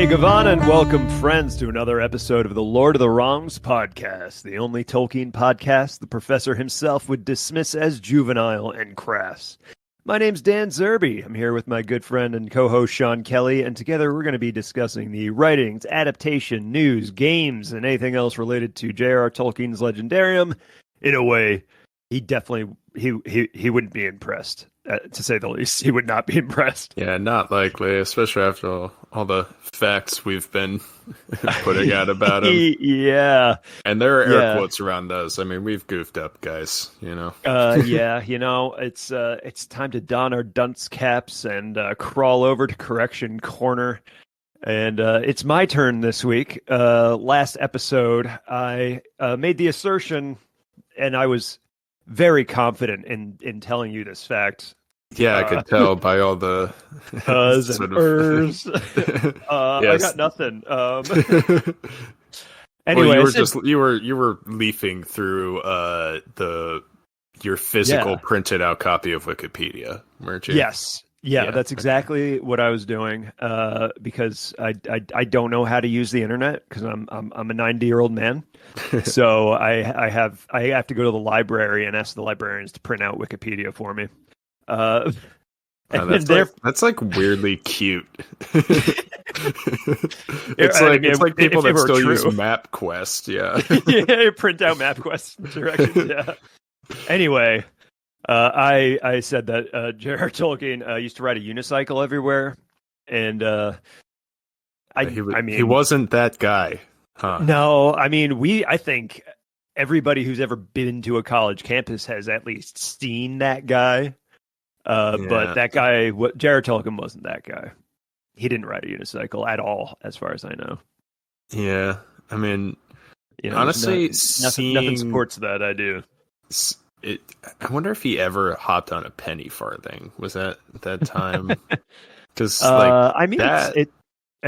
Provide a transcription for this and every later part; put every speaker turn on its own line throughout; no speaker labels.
Hey, Gavan, and welcome, friends, to another episode of the Lord of the Wrongs podcast, the only Tolkien podcast the professor himself would dismiss as juvenile and crass. My name's Dan Zerbe. I'm here with my good friend and co-host Sean Kelley, and together we're going to be discussing the writings, adaptation, news, games, and anything else related to J.R.R. Tolkien's Legendarium. In a way, he definitely he wouldn't be impressed. To say the least, he would not be impressed.
Yeah, not likely, especially after all the facts we've been putting out about him.
Yeah.
And there are air quotes around those. I mean, we've goofed up, guys, you know.
It's time to don our dunce caps and crawl over to Correction Corner. And it's my turn this week. Last episode, I made the assertion, and I was very confident in telling you this fact.
Yeah, I could tell by all the
and ers. I got nothing. Anyway,
well, you were leafing through your physical printed out copy of Wikipedia, weren't you?
Yes. Yeah, that's exactly what I was doing. Because I don't know how to use the internet because I'm a 90-year-old man. So I have to go to the library and ask the librarians to print out Wikipedia for me.
That's like weirdly cute. It's like people that still use MapQuest. Yeah.
Print out MapQuest directions. Yeah. Anyway. I said that J.R.R. Tolkien used to ride a unicycle everywhere, and
he wasn't that guy, huh?
No, I think everybody who's ever been to a college campus has at least seen that guy. But that guy, J.R.R. Tolkien wasn't that guy. He didn't ride a unicycle at all, as far as I know.
Yeah, I mean, honestly,
nothing supports that idea.
I wonder if he ever hopped on a penny farthing. Was that time? Because
he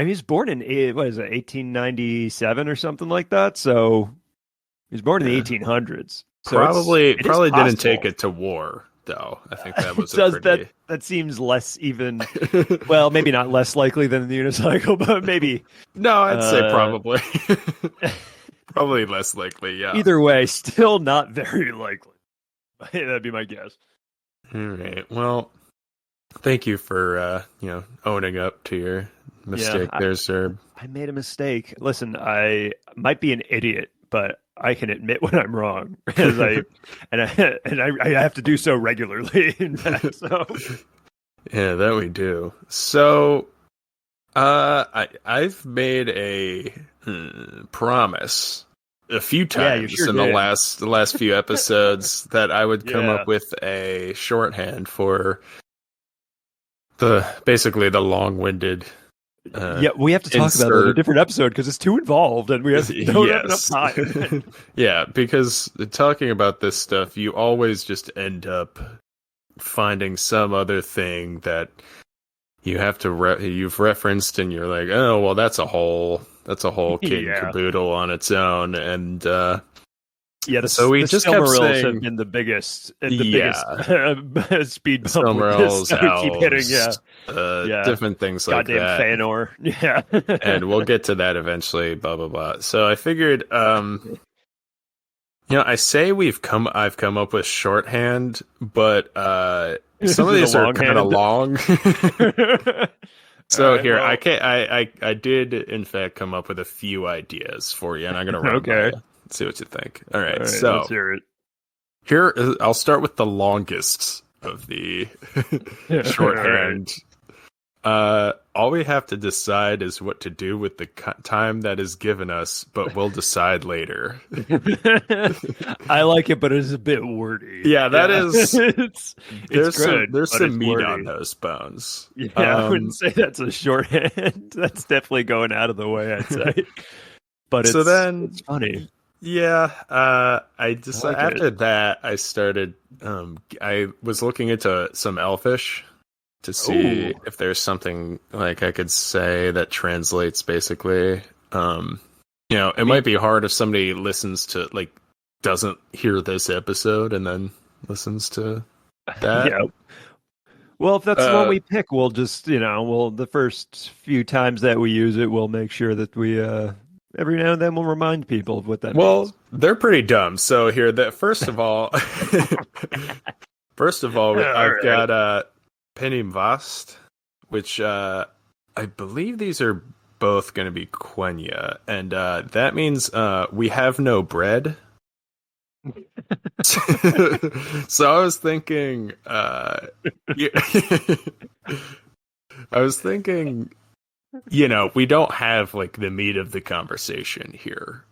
was born in 1897 or something like that. So he was born in the 1800s. So
probably didn't take it to war, though. I think that was
that seems less even. Well, maybe not less likely than the unicycle, but maybe.
No, I'd say probably. Probably less likely. Yeah.
Either way, still not very likely. That'd be my guess.
All right. Well, thank you for owning up to your mistake there, Zerb.
I made a mistake. Listen, I might be an idiot, but I can admit when I'm wrong, because I have to do so regularly. In fact, so
yeah, that we do. So, I've made a promise a few times in the last few episodes that I would come up with a shorthand for basically the long-winded.
We have to talk about it in a different episode because it's too involved and we don't have enough time.
Yeah, because talking about this stuff, you always just end up finding some other thing that you have to you've referenced, and you're like, oh well, that's a whole kit and caboodle on its own, and so we just kept saying
have been the biggest speed bump.
Silmarils,
we keep hitting,
different things like
goddamn
that.
Fëanor,
and we'll get to that eventually. Blah blah blah. So I figured, I say I've come up with shorthand, but some of these are kind of long. So right, I did in fact come up with a few ideas for you, and I'm gonna run by you. See what you think. All right, so
let's hear it.
Here, I'll start with the longest of the shorthand. All we have to decide is what to do with the time that is given us, but we'll decide later.
I like it, but it's a bit wordy.
Yeah, that is.
There's
some meat on those bones.
Yeah, I wouldn't say that's a shorthand. That's definitely going out of the way, I'd say. But it's funny.
Yeah, I decided after that I started. I was looking into some Elfish to see if there's something like I could say that translates basically. It might be hard if somebody listens to doesn't hear this episode and then listens to that.
Yeah. Well, if that's the one we pick, we'll just, the first few times that we use it, we'll make sure that we, every now and then we'll remind people of what that means.
They're pretty dumb. So here, first of all, I've got Penim Vast, which I believe these are both going to be Quenya, and that means we have no bread. So I was thinking, we don't have like the meat of the conversation here.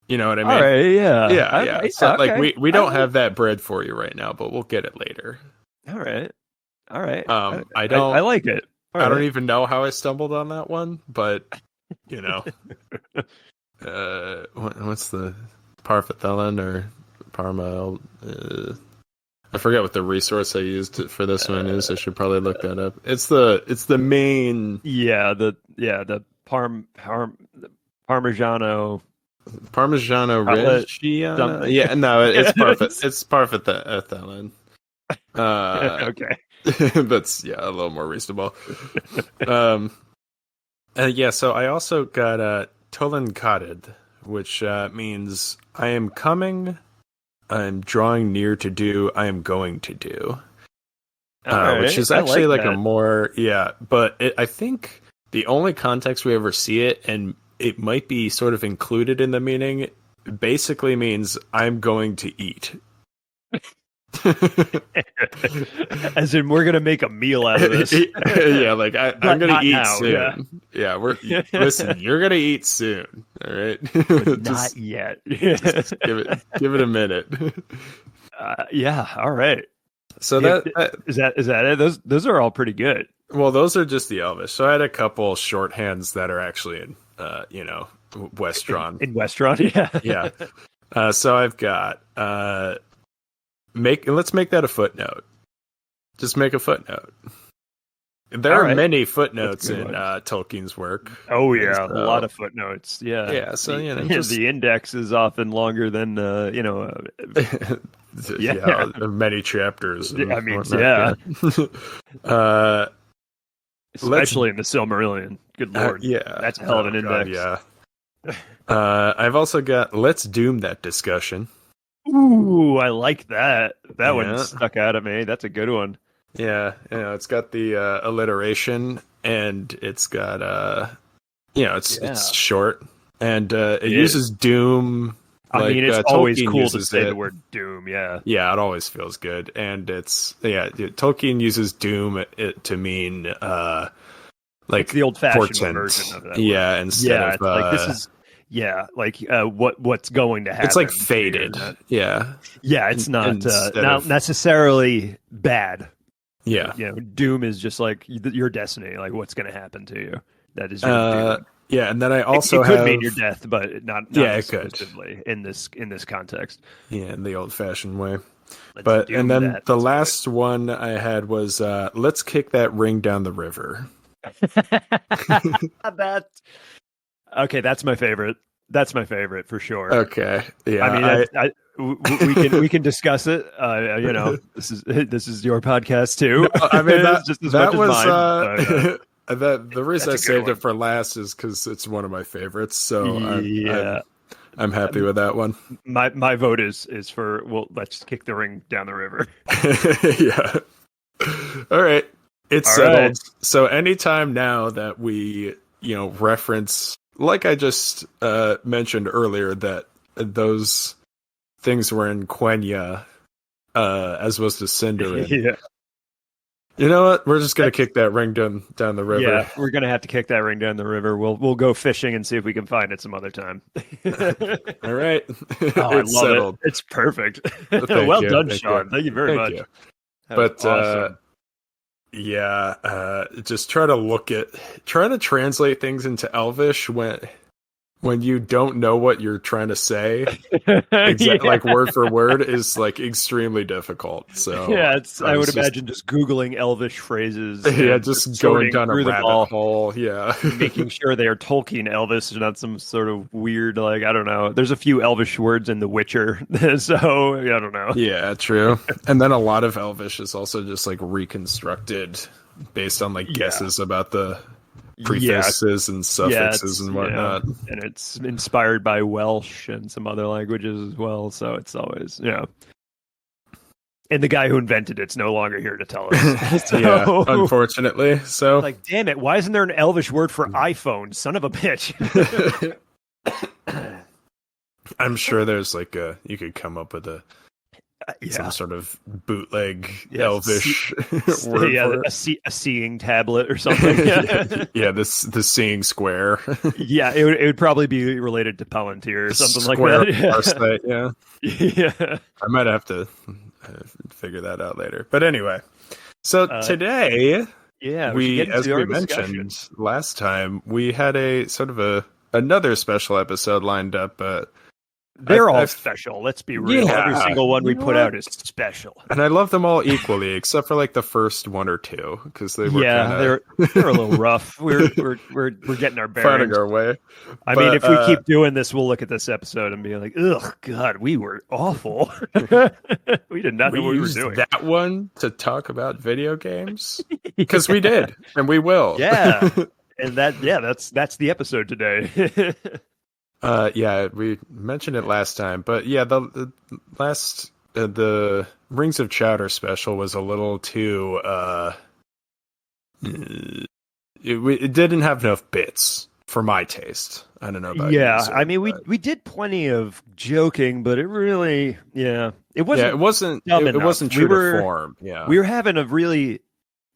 You know what I mean?
All right, yeah.
Yeah. So like we don't have that bread for you right now, but we'll get it later.
All right.
I
like it.
I don't even know how I stumbled on that one, but what's the Parfathelin or Parma? I forget what the resource I used for this one is. I should probably look that up. It's the main.
Yeah, the Parmigiano
Reggiano. Yeah, no, it's perfect. It's Parfathelin.
Okay.
That's a little more reasonable. So I also got Tullin Kadid, which means I am coming, I am drawing near to do, I am going to do. Which is actually like a more, but I think the only context we ever see it, and it might be sort of included in the meaning, basically means I'm going to eat.
As in, we're gonna make a meal out of this.
Like I'm gonna eat now, soon. Yeah, listen. You're gonna eat soon. All right,
not yet.
Just give it a minute.
All right.
So
is that it? Those are all pretty good.
Well, those are just the Elvish. So I had a couple shorthands that are actually in, Westron.
In Westron,
yeah. So I've got let's make that a footnote. Just make a footnote. There are many footnotes in Tolkien's work.
Oh yeah, a lot of footnotes. Yeah.
Yeah. So
the index is often longer than
many chapters.
I mean, especially in the Silmarillion. Good lord. That's a hell of an index.
I've also got Let's Doom That Discussion.
Ooh, I like that. That one stuck out at me. That's a good one.
Yeah, it's got the alliteration, and it's got it's short, and it uses doom.
I mean, it's always cool to say the word doom. Yeah,
it always feels good, and Tolkien uses doom to mean
it's the old-fashioned version of that.
Yeah, word. Instead of
like this is. Yeah, like what's going to happen.
It's like faded. Yeah.
Yeah, it's not necessarily bad.
Yeah.
Doom is just like your destiny, like what's going to happen to you. That is your doom.
Yeah, and then I also
it could mean your death, but not
exclusively
in this context.
Yeah, in the old-fashioned way. And then the last one I had was let's kick that ring down the river.
Okay, that's my favorite. That's my favorite for sure.
Okay, yeah.
I mean, we can discuss it. This is your podcast too.
No, I mean,
it's just as much as
mine. The reason I saved it for last is because it's one of my favorites. So I'm happy with that one.
My vote is for let's kick the ring down the river.
Yeah. All right, it's settled. Right. So anytime now that we reference. Like I just mentioned earlier, that those things were in Quenya, as was to Sindarin.
Yeah.
You know what? We're just gonna kick that ring down the river.
Yeah, we're gonna have to kick that ring down the river. We'll go fishing and see if we can find it some other time.
All right.
I love settled. It. It's perfect. Well done, Sean. Thank you very much.
But awesome. Just trying to translate things into Elvish when when you don't know what you're trying to say,
Yeah.
like word for word, is like extremely difficult. So
Yeah, I would
was just
imagine just Googling Elvish phrases
yeah,
and
just going
sorting
down a
through them
rabbit
all,
hole. Yeah.
making sure they are Tolkien Elvish, not some sort of weird, like, I don't know. There's a few Elvish words in The Witcher, so I don't know.
Yeah, true. And then a lot of Elvish is also just like reconstructed based on like
Yeah.
guesses about the
Yeah,
prefixes and
yeah,
suffixes
it's
and whatnot.
and it's inspired by Welsh and some other languages as well. So it's always and the guy who invented it's no longer here to tell us. So,
Yeah, unfortunately. So
like, damn it, why isn't there an Elvish word for iPhone? Son of a bitch.
I'm sure there's like you could come up with some sort of bootleg Elvish word for it.
A seeing tablet or something.
Yeah, the seeing square.
Yeah, it would probably be related to Palantir or something
Square
like that.
Site, yeah.
Yeah.
I might have to figure that out later. But anyway, so today, as we mentioned last time, we had a sort of another special episode lined up.
They're all special. Let's be real.
Yeah,
every single one we put out is special,
and I love them all equally, except for like the first one or two because they were
they're a little rough. We're getting our bearings,
finding our way.
I mean, if we keep doing this, we'll look at this episode and be like, "Ugh, God, we were awful. We did not know what we were doing."
That one to talk about video games because we did, and we will.
Yeah, and that's the episode today.
Yeah, we mentioned it last time, but yeah, the last the Rings of Chowder special was a little too. It didn't have enough bits for my taste. I don't know about you.
Yeah, I mean, we did plenty of joking, but it really, it wasn't.
Yeah, it wasn't. It wasn't true to form. Yeah,
we were having a really.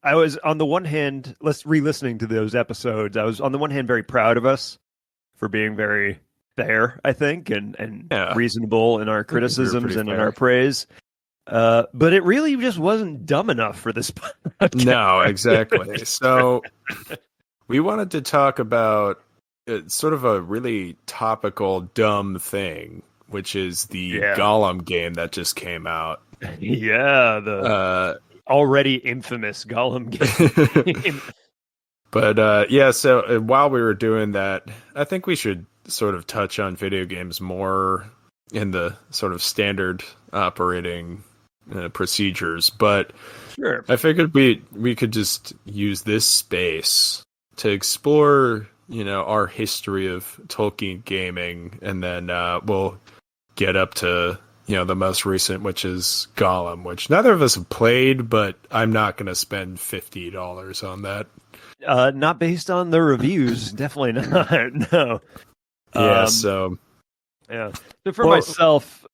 I was on the one hand, re-listening to those episodes. I was on the one hand very proud of us for being very fair, I think, and reasonable in our criticisms and in our praise. But it really just wasn't dumb enough for this podcast.
No, exactly. So we wanted to talk about sort of a really topical, dumb thing, which is the Gollum game that just came out.
Yeah, the already infamous Gollum game.
But so while we were doing that, I think we should sort of touch on video games more in the sort of standard operating procedures. But
sure,
I figured we could just use this space to explore, our history of Tolkien gaming, and then we'll get up to the most recent, which is Gollum, which neither of us have played, but I'm not going to spend $50 on that.
Not based on the reviews, definitely not. No.
Yeah. So
for myself,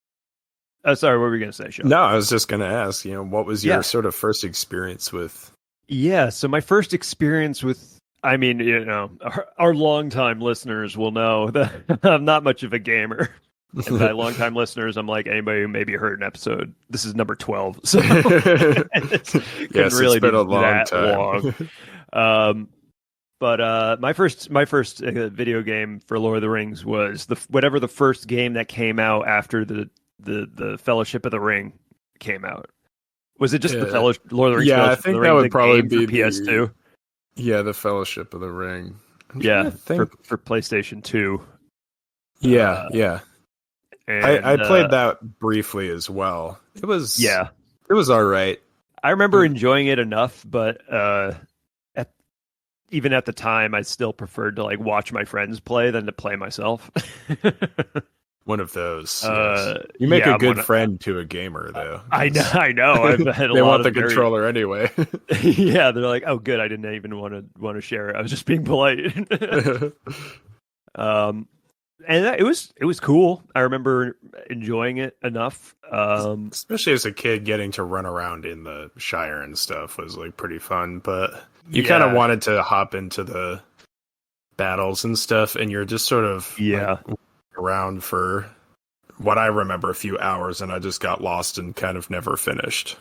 sorry, what were you going to say, Sean?
No, I was just going to ask, what was your sort of first experience with? Yeah.
So my first experience with, I mean, our longtime listeners will know that I'm not much of a gamer. And by longtime listeners, I'm like anybody who maybe heard an episode. This is number 12, so
yes,
really
it's been a long time.
Long. But my first video game for Lord of the Rings was whatever the first game that came out after the Fellowship of the Ring came out. Was it just the Lord of the Rings?
Yeah, I think that would probably be
PS2.
The Fellowship of the Ring.
For PlayStation 2.
Yeah.
And,
I played that briefly as well. It was all right.
I remember enjoying it enough, but even at the time, I still preferred to watch my friends play than to play myself.
One of those. You make a good friend to a gamer, though.
I know. I've had
they want the controller anyway.
Yeah, they're like, "Oh, good. I didn't even want to share it. I was just being polite." And it was cool. I remember enjoying it enough.
Especially as a kid, getting to run around in the Shire and stuff was pretty fun. But you kind of wanted to hop into the battles and stuff, and you're just sort of around for what I remember a few hours, and I just got lost and kind of never finished.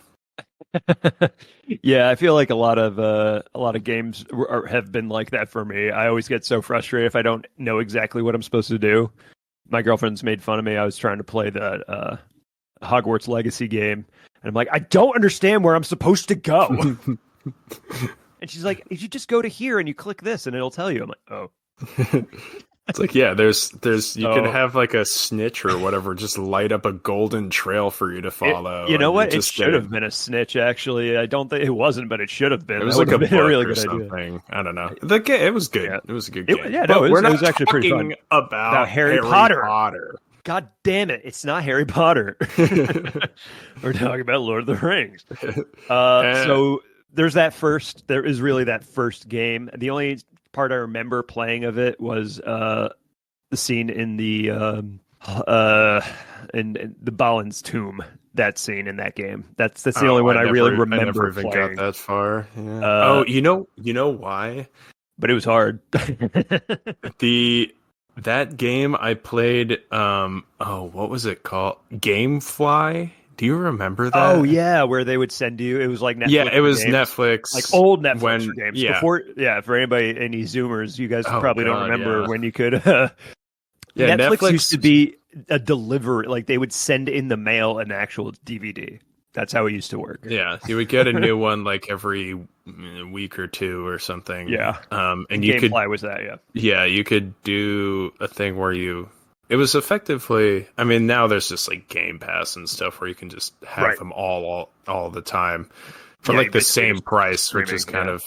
Yeah, I feel like a lot of games have been like that for me. I always get so frustrated if I don't know exactly what I'm supposed to do. My girlfriend's made fun of me. I was trying to play the Hogwarts Legacy game, and I'm like, I don't understand where I'm supposed to go. And she's like, if you just go to here and you click this, and it'll tell you. I'm like, oh.
It's like, yeah, there's you can
So
have like a snitch or whatever just light up a golden trail for you to follow.
you know
and
what? It
just
should have been a snitch. Actually, I don't think it wasn't, but it should have been.
It was
That
like
would
a
have been a
book
really
or
good idea.
something. I don't know. The game, it was good.
Yeah.
It was a good game.
Yeah,
but
no,
we're
it
not
was actually pretty fun.
talking about
Harry Potter. God damn it! It's not Harry Potter. We're talking about Lord of the Rings. So there is really that first game. The only part I remember playing of it was the scene in the in the Balin's tomb. That scene in that game. That's the only one I really remember
I never even
playing.
got that far. Yeah. You know why?
But it was hard.
That game I played. What was it called? Gamefly. Do you remember that?
Oh yeah, where they would send you. It was like Netflix.
Yeah, it was
games.
Netflix,
like old Netflix for games.
Yeah.
Before, for anybody, any Zoomers, you guys probably don't remember when you could.
Yeah,
Netflix used to be a delivery. Like they would send in the mail an actual DVD. That's how it used to work.
Yeah, you would get a new one like every week or two or something.
Yeah.
And you could
Gamefly was that. Yeah.
Yeah, you could do a thing where it was effectively. I mean, now there's just like Game Pass and stuff where you can just have them all the time for like the same price, which is kind of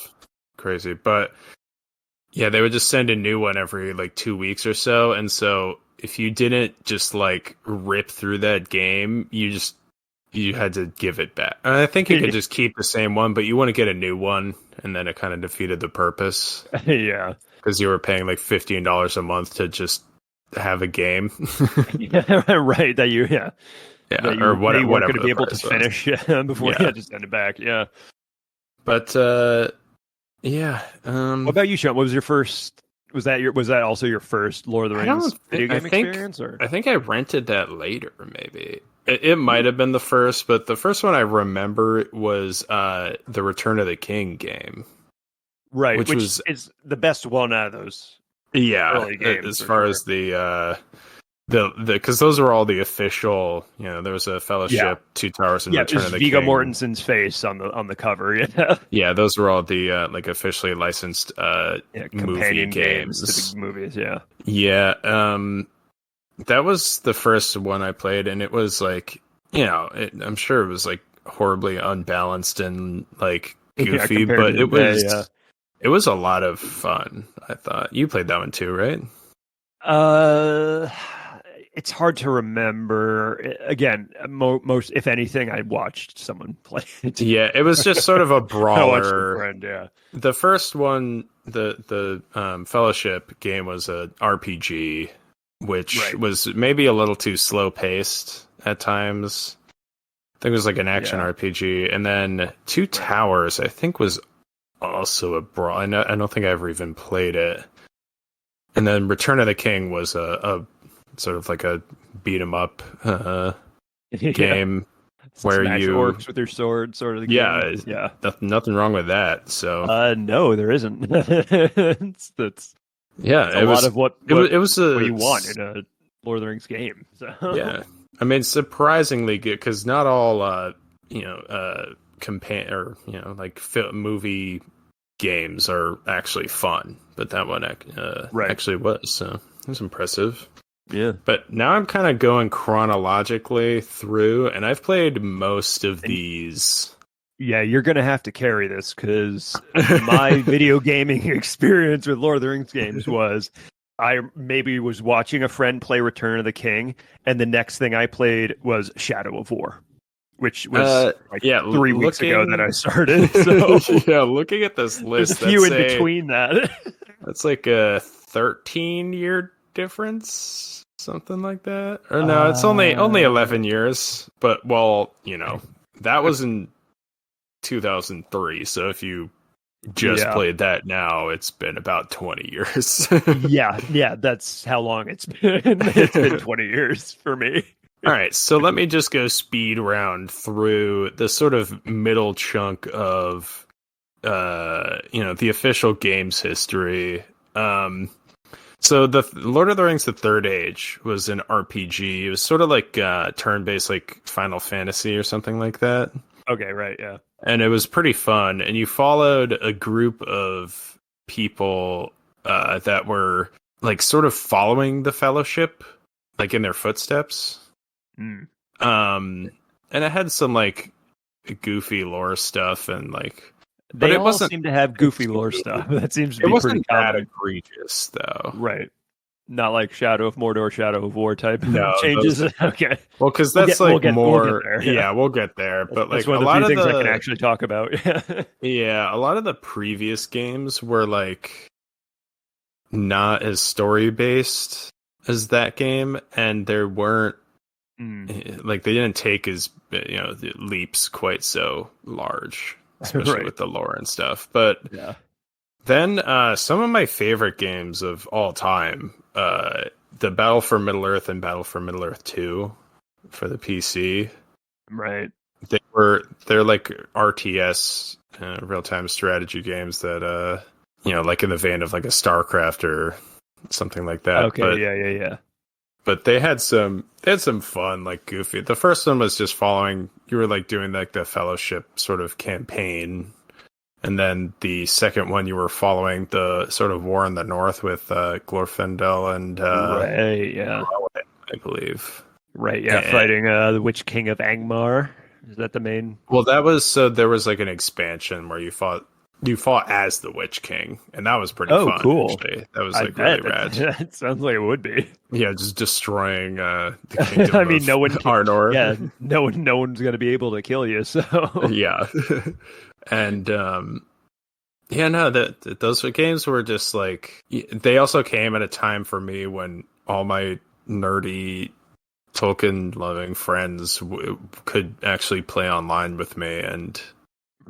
crazy. But yeah, they would just send a new one every like 2 weeks or so, and so if you didn't just like rip through that game, you had to give it back. And I think you could just keep the same one, but you want to get a new one, and then it kind of defeated the purpose.
Yeah,
because you were paying like $15 a month to just have a game.
Right. That you
or whatever.
You weren't going to be able to finish before you had to send it back. Yeah,
but yeah.
What about you, Sean? What was your first? Was that also your first Lord of the Rings video game experience? Or
I think I rented that later. Maybe it might have been the first, but the first one I remember was the Return of the King game.
Right, which is the best one out of those.
Yeah,
early games,
as far as the because those were all the official. There was a Fellowship, Two Towers, and Return of the King.
Viggo Mortensen's face on the cover. Yeah,
yeah, those were all the like officially licensed movie games
to the movies. Yeah,
yeah. That was the first one I played, and it was like I'm sure it was like horribly unbalanced and like goofy, but it was. It was a lot of fun, I thought. You played that one too, right?
It's hard to remember. Again, most if anything, I watched someone play it.
Yeah, it was just sort of a brawler.
I watched a friend, yeah.
The first one, the Fellowship game was a RPG, which was maybe a little too slow paced at times. I think it was like an action RPG, and then Two Towers, I think, was also a brawl. I don't think I ever even played it. And then Return of the King was a sort of like a beat 'em up game where you
orcs with your sword, sort of. The game. Yeah.
Nothing wrong with that. So
no, there isn't. It's a lot of what you want in a Lord of the Rings game. So.
Yeah, I mean, surprisingly good because not all movie games are actually fun, but that one actually was, so it was impressive.
Yeah,
but now I'm kind of going chronologically through, and I've played most of these.
Yeah, you're gonna have to carry this because my video gaming experience with Lord of the Rings games was I maybe was watching a friend play Return of the King, and the next thing I played was Shadow of War, which was 3 weeks ago that I started. So
yeah, looking at this list,
there's a few in between that.
That's like a 13-year difference, something like that. Or no, it's only 11 years. But that was in 2003. So if you just played that now, it's been about 20 years.
yeah, that's how long it's been. It's been 20 years for me.
All right, so let me just go speed round through the sort of middle chunk of, the official game's history. So the Lord of the Rings: The Third Age was an RPG. It was sort of like turn-based, like Final Fantasy or something like that.
Okay, right, yeah.
And it was pretty fun. And you followed a group of people that were like sort of following the Fellowship, like in their footsteps.
Mm.
And it had some like goofy lore stuff and like.
They
it
all
wasn't
seem to have goofy lore stuff. That seems to be
It
pretty
wasn't that
common.
egregious, though.
Right. Not like Shadow of Mordor, Shadow of War type changes. Okay.
Well, because that's more.
We'll get there,
yeah, we'll get there. But like
that's one
a
of the
lot
few
of
things
the
I can actually talk about.
yeah, a lot of the previous games were like not as story based as that game, and there weren't like they didn't take as the leaps quite so large, especially with the lore and stuff. But
yeah.
Then some of my favorite games of all time, the Battle for Middle-earth and Battle for Middle-earth 2 for the PC.
Right.
They're like RTS, real-time strategy games that like in the vein of like a StarCraft or something like that.
Okay,
but,
yeah.
But they had some fun, like goofy. The first one was just following, you were like doing like the Fellowship sort of campaign. And then the second one, you were following the sort of war in the north with Glorfindel and
right, yeah,
I believe.
Right, yeah, fighting the Witch King of Angmar. Is that the main?
Well, that was there was like an expansion where you fought as the Witch King, and that was pretty fun.
Cool.
Actually. That was like really rad.
That sounds like it would be.
Yeah, just destroying the kingdom.
I mean, no one can,
Arnor.
Yeah, no one's gonna be able to kill you. So
yeah. And those games were just like, they also came at a time for me when all my nerdy Tolkien loving friends could actually play online with me, and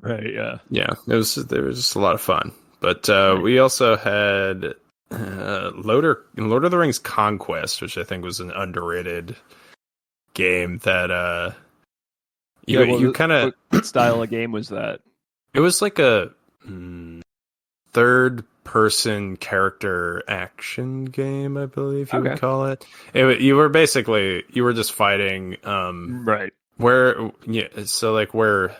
right,
yeah, there was just a lot of fun. But we also had Lord of the Rings Conquest, which I think was an underrated game that you kind of.
What style of game was that?
It was like a third-person character action game, I believe you would call it. You were just fighting.
Right.
So like where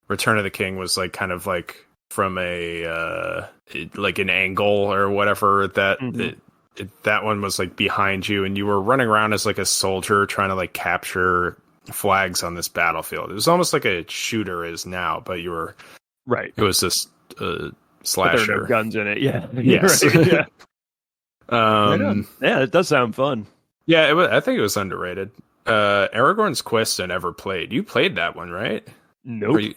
Return of the King was like kind of like from a like an angle or whatever that. That one was like behind you, and you were running around as like a soldier trying to like capture flags on this battlefield. It was almost like a shooter is now, but you were
right.
It was just slasher.
There are no guns in it. Yeah.
Yes.
Right, yeah.
Yeah,
it does sound fun.
Yeah, I think it was underrated. Aragorn's Quest I never played. You played that one, right?
Nope.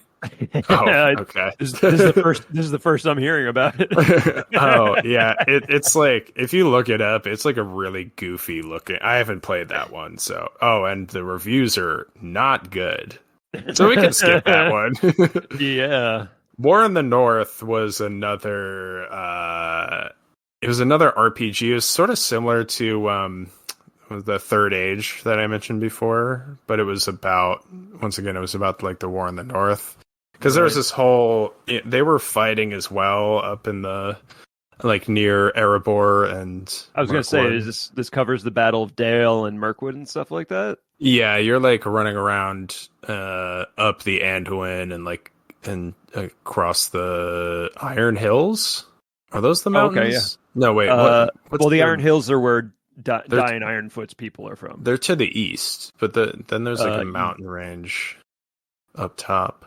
Oh, okay.
This is the first I'm hearing about it.
Oh, yeah. It's like, if you look it up, it's like a really goofy looking. I haven't played that one, so. Oh, and the reviews are not good, so we can skip that one.
Yeah.
War in the North was another. It was another RPG. It was sort of similar to the Third Age that I mentioned before, but it was about like the War in the North. Because there was this whole, they were fighting as well up in the, like near Erebor and.
I was going to say, this covers the Battle of Dale and Mirkwood and stuff like that?
Yeah, you're like running around up the Anduin and across the Iron Hills. Are those the mountains?
Okay, yeah.
No, wait.
The Iron Hills are where Dying Ironfoot's people are from.
They're to the east, but then there's like a mountain range up top.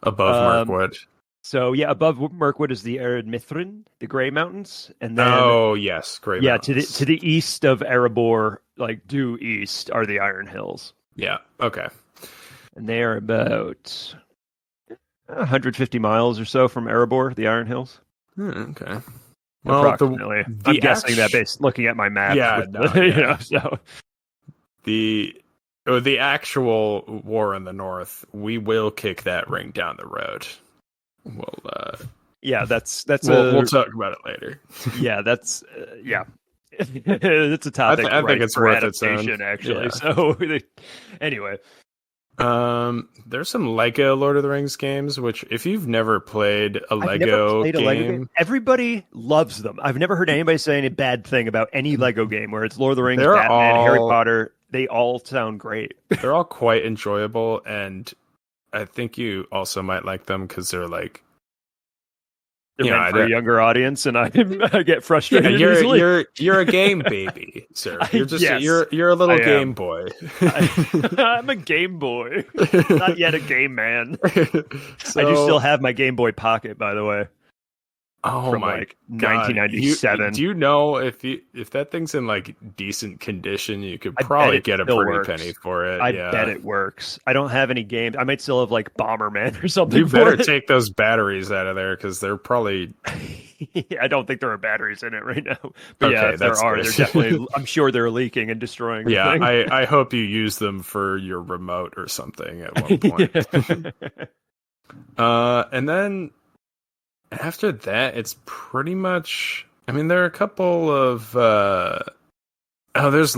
Above Mirkwood.
So yeah, above Mirkwood is the Ered Mithrin, the Grey Mountains, and then
yes, Grey Mountains.
to the east of Erebor, like due east, are the Iron Hills.
Yeah, okay.
And they are about 150 miles or so from Erebor, the Iron Hills.
Okay.
Well, approximately. I'm guessing that based looking at my map.
Yeah,
so
the actual war in the North, we will kick that ring down the road. We'll
we'll talk
about it later.
Yeah, that's It's a topic
I think it's
for
worth its own.
adaptation, actually.
Yeah.
So anyway,
there's some Lego Lord of the Rings games, which if you've never played a
I've
Lego
never played a Lego
game,
game. Everybody loves them. I've never heard anybody say any bad thing about any Lego game, where it's Lord of the Rings,
They're
Batman, Harry
all-
Potter. They all sound great.
they're all quite enjoyable, and I think you also might like them because they're like,
They're
you know,
meant for a younger audience, and I get frustrated
yeah,
easily.
you're a game baby, sir. You're just
Yes,
you're a little
I am.
Game Boy.
I'm a Game Boy, not yet a game man.
So,
I do still have my Game Boy Pocket, by the way,
oh
from
my
like
God.
1997.
Do you know if that thing's in like decent condition, you could
I bet
probably
it
get a
still
pretty
works.
penny for it.
I
Yeah.
bet it works. I don't have any games. I might still have like Bomberman or something.
You
for
better
it.
take those batteries out of there because they're probably
I don't think there are batteries in it right now. But yeah,
Okay,
if there
that's
are,
good.
they're definitely. I'm sure they're leaking and destroying. The
yeah.
thing.
I hope you use them for your remote or something at one point. And then after that, it's pretty much. I mean, there are a couple of. There's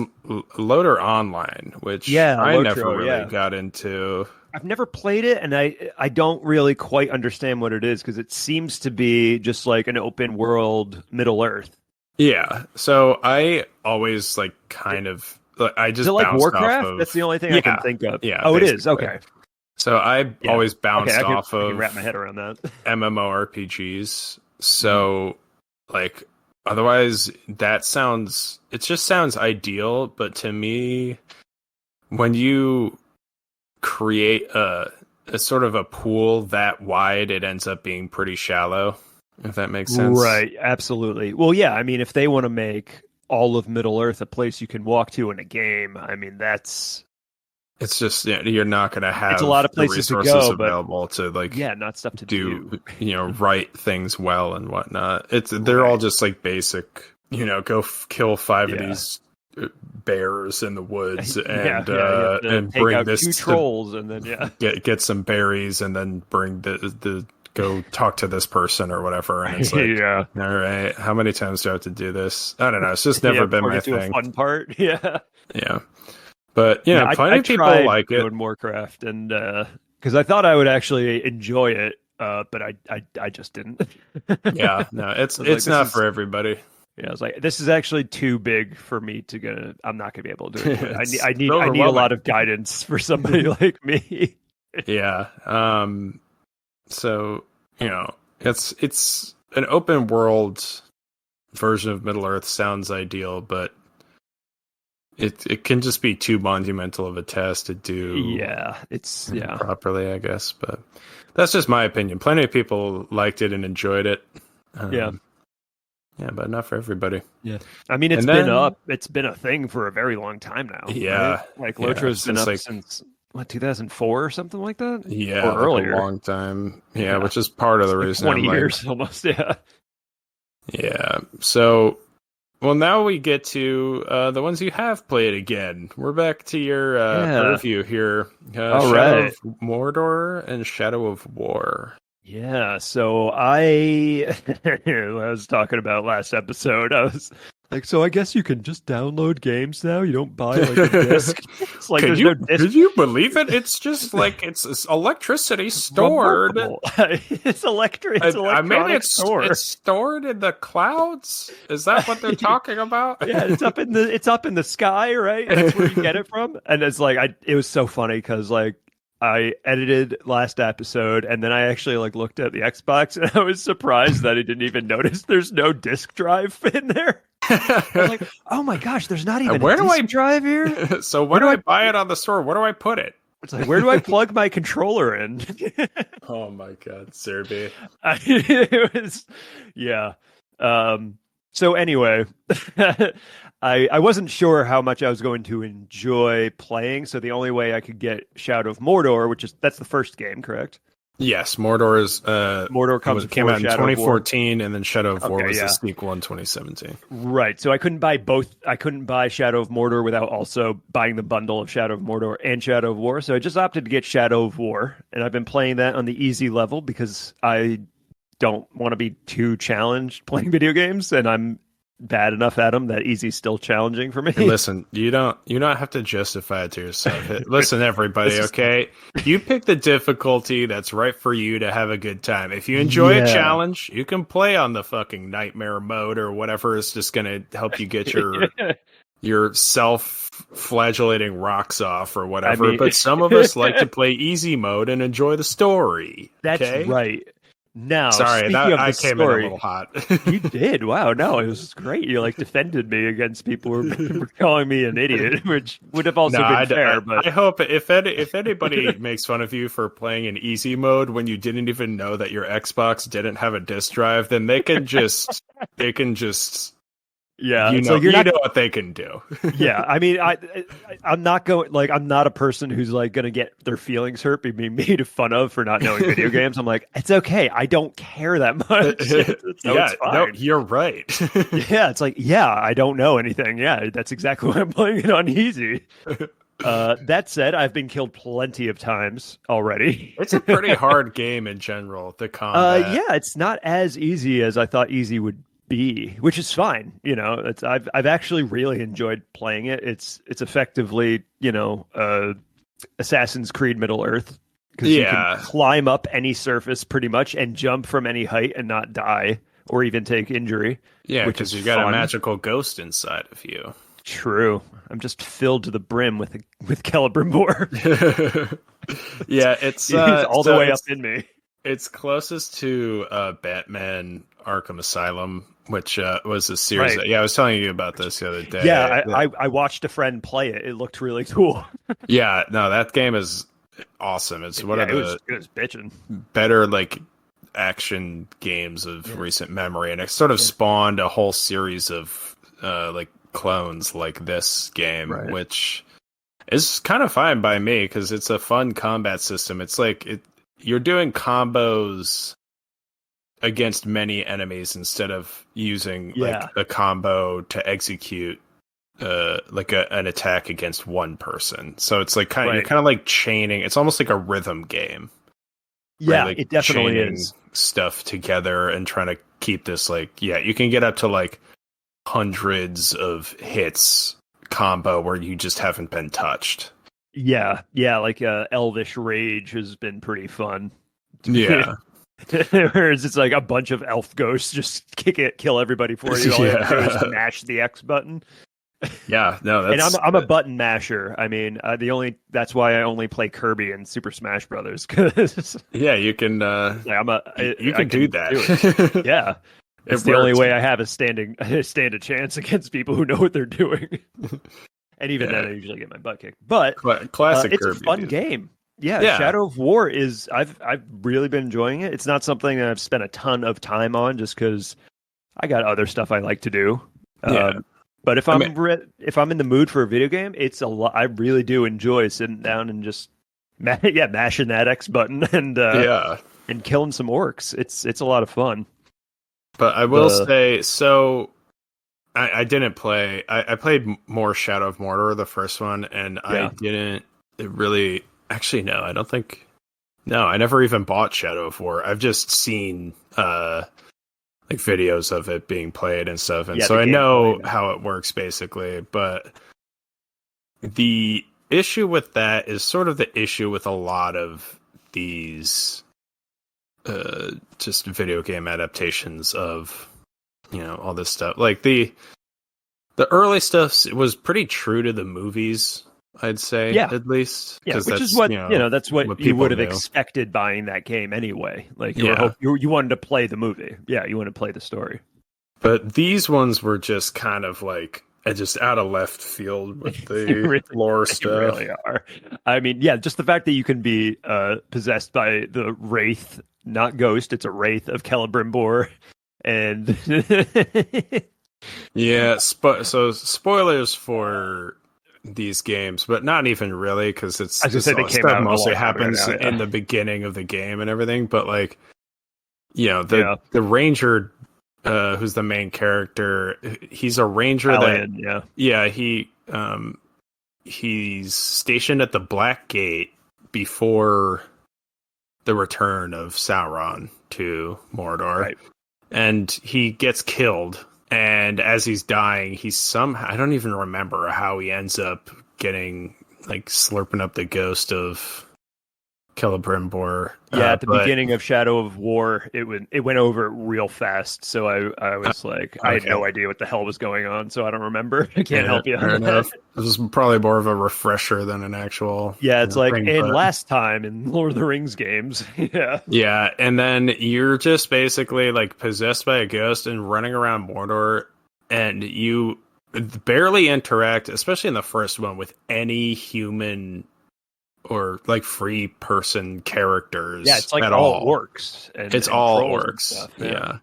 Loader Online, which I
Lotro,
never really got into.
I've never played it, and I don't really quite understand what it is because it seems to be just like an open world Middle Earth.
Yeah, so I always like kind of. I just
Is it like
bounced
Warcraft?
off of,
That's the only thing I can think of.
Yeah.
Oh, it is.
basically.
Okay.
So I
Yeah.
always bounced
Okay,
off
I
of
can wrap my head around that.
MMORPGs. So like otherwise it just sounds ideal, but to me when you create a sort of a pool that wide, it ends up being pretty shallow, if that makes sense.
Right. Absolutely. Well, yeah. I mean, if they want to make all of Middle Earth a place you can walk to in a game, I mean, it's
just you're not going to have
a lot of places
the
to
resources
go, but
available to like
not stuff to
do write things well and whatnot. They're all just like basic, go kill 5 of these bears in the woods and
and
bring
out
this
2 trolls and then
get some berries and then bring the go talk to this person or whatever, and it's like all right, how many times do I have to do this? I don't know, it's just never been my thing.
A fun part. Yeah
But plenty of people like it
in Warcraft, and because I thought I would actually enjoy it, but I just didn't.
It's not for everybody.
Yeah, I was like, this is actually too big for me to I'm not gonna be able to do it. I need a lot of guidance for somebody like me.
So it's an open world version of Middle Earth sounds ideal, but it can just be too monumental of a task to do. Properly, I guess. But that's just my opinion. Plenty of people liked it and enjoyed it. But not for everybody.
Yeah, I mean it's been a thing for a very long time now.
Yeah,
right? Like Lotro's been up since 2004 or something like that.
Yeah,
or earlier,
a long time. Yeah, which is part of the reason.
20 years almost. Yeah.
Yeah. So, well, now we get to the ones you have played again. We're back to your review here. Shadow of Mordor and Shadow of War.
Yeah, so I was talking about last episode. I was like, so I guess you can just download games now. You don't buy like a disc. It's like there's no disc.
Could you believe it? It's just like it's electricity stored.
It's electric. It's electronic store.
It's stored in the clouds. Is that what they're talking about?
Yeah, it's up in the sky, right? That's where you get it from. And it's like it was so funny because like I edited last episode and then I actually like looked at the Xbox and I was surprised that I didn't even notice there's no disk drive in there. I was like, oh my gosh, there's not even a disc drive here.
So where do I buy it on the store? Where do I put it?
It's like, where do I plug my controller in?
Oh my god, Zerbe.
It was, so anyway, I wasn't sure how much I was going to enjoy playing, so the only way I could get Shadow of Mordor, that's the first game, correct?
Yes, Mordor is
Mordor
came out in
Shadow
2014, and then Shadow of War was the sequel in 2017.
Right, so I couldn't buy both. I couldn't buy Shadow of Mordor without also buying the bundle of Shadow of Mordor and Shadow of War. So I just opted to get Shadow of War, and I've been playing that on the easy level because I don't want to be too challenged playing video games, and I'm bad enough at them that easy's still challenging for me.
And listen, you don't have to justify it to yourself. Listen, everybody, okay? You pick the difficulty that's right for you to have a good time. If you enjoy a challenge, you can play on the fucking nightmare mode or whatever is just gonna help you get your self-flagellating rocks off or whatever. I mean, but some of us like to play easy mode and enjoy the story.
That's right. Now,
sorry, I came in a little hot.
You did. Wow. No, it was great. You like defended me against people who were calling me an idiot, which would have also been fair. But
I hope if anybody makes fun of you for playing in easy mode when you didn't even know that your Xbox didn't have a disk drive, then they can just
yeah,
you know what they can do.
Yeah, I mean, I'm not going I'm not a person who's like going to get their feelings hurt being made fun of for not knowing video games. I'm like, it's okay. I don't care that much. So
yeah, no, you're right.
Yeah, it's like, yeah, I don't know anything. Yeah, that's exactly why I'm playing it on easy. That said, I've been killed plenty of times already.
It's a pretty hard game in general. The combat,
yeah, it's not as easy as I thought easy would be, which is fine. You know, I've actually really enjoyed playing it. It's effectively, you know, Assassin's Creed Middle Earth, because you can climb up any surface pretty much and jump from any height and not die or even take injury.
Yeah, because you got a magical ghost inside of you.
True. I'm just filled to the brim with Celebrimbor.
Yeah, it's
he's all the way up in me.
It's closest to Batman Arkham Asylum, which was a series.
Right.
I was telling you about this the other day.
Yeah, I watched a friend play it. It looked really cool.
Yeah, no, that game is awesome. It's one of the
it was bitching.
better like action games of recent memory, and it sort of spawned a whole series of like clones like this game, which is kind of fine by me because it's a fun combat system. It's like you're doing combos against many enemies instead of using like a combo to execute like an attack against one person. So it's like you're kind of like chaining. It's almost like a rhythm game.
Yeah,
like
it definitely is.
Stuff together and trying to keep this like you can get up to like hundreds of hits combo where you just haven't been touched.
Yeah, like Elvish Rage has been pretty fun.
Yeah.
Whereas it's like a bunch of elf ghosts just kill everybody for you. All you have to do is mash the X button.
Yeah, no, that's...
And I'm a button masher. I mean, that's why I only play Kirby and Super Smash Brothers. Cause
you can you can do that.
Yeah. It's the only way I have a stand a chance against people who know what they're doing. And even then, I usually get my butt kicked. But
classic
it's
Kirby,
a fun game. Yeah, Shadow of War is. I've really been enjoying it. It's not something that I've spent a ton of time on, just because I got other stuff I like to do. But if I'm in the mood for a video game, it's a lot. I really do enjoy sitting down and just mashing that X button and killing some orcs. It's a lot of fun.
But I will say, so I didn't play. I played more Shadow of Mordor, the first one, and I didn't really. Actually, no, I don't think. No, I never even bought Shadow of War. I've just seen like videos of it being played and stuff, and so I know how it works basically. But the issue with that is sort of the issue with a lot of these just video game adaptations of all this stuff. Like the early stuff was pretty true to the movies, I'd say, at least.
Yeah, which is what that's what you would have expected buying that game anyway. Like you wanted to play the movie. Yeah, you wanted to play the story.
But these ones were just kind of like just out of left field with the lore stuff.
They really are. I mean, just the fact that you can be possessed by the wraith, not ghost, it's a wraith of Celebrimbor, and
so spoilers for these games, but not even really, because it's stuff mostly happens in the beginning of the game and everything. But like, the ranger, who's the main character, he's a ranger he's stationed at the Black Gate before the return of Sauron to Mordor, and he gets killed And as he's dying, he's somehow, I don't even remember how he ends up getting, like, slurping up the ghost of Celebrimbor.
Yeah, at the beginning of Shadow of War, it went over real fast. So I was like, I had no idea what the hell was going on, so I don't remember. I can't help you.
Fair enough. This is probably more of a refresher than an actual.
Yeah, it's like,
thing,
and
but...
last time in Lord of the Rings games. Yeah.
Yeah, and then you're just basically like possessed by a ghost and running around Mordor, and you barely interact, especially in the first one, with any human or like free person characters.
Yeah, it's like
at
all orcs.
It's all orcs. Yeah.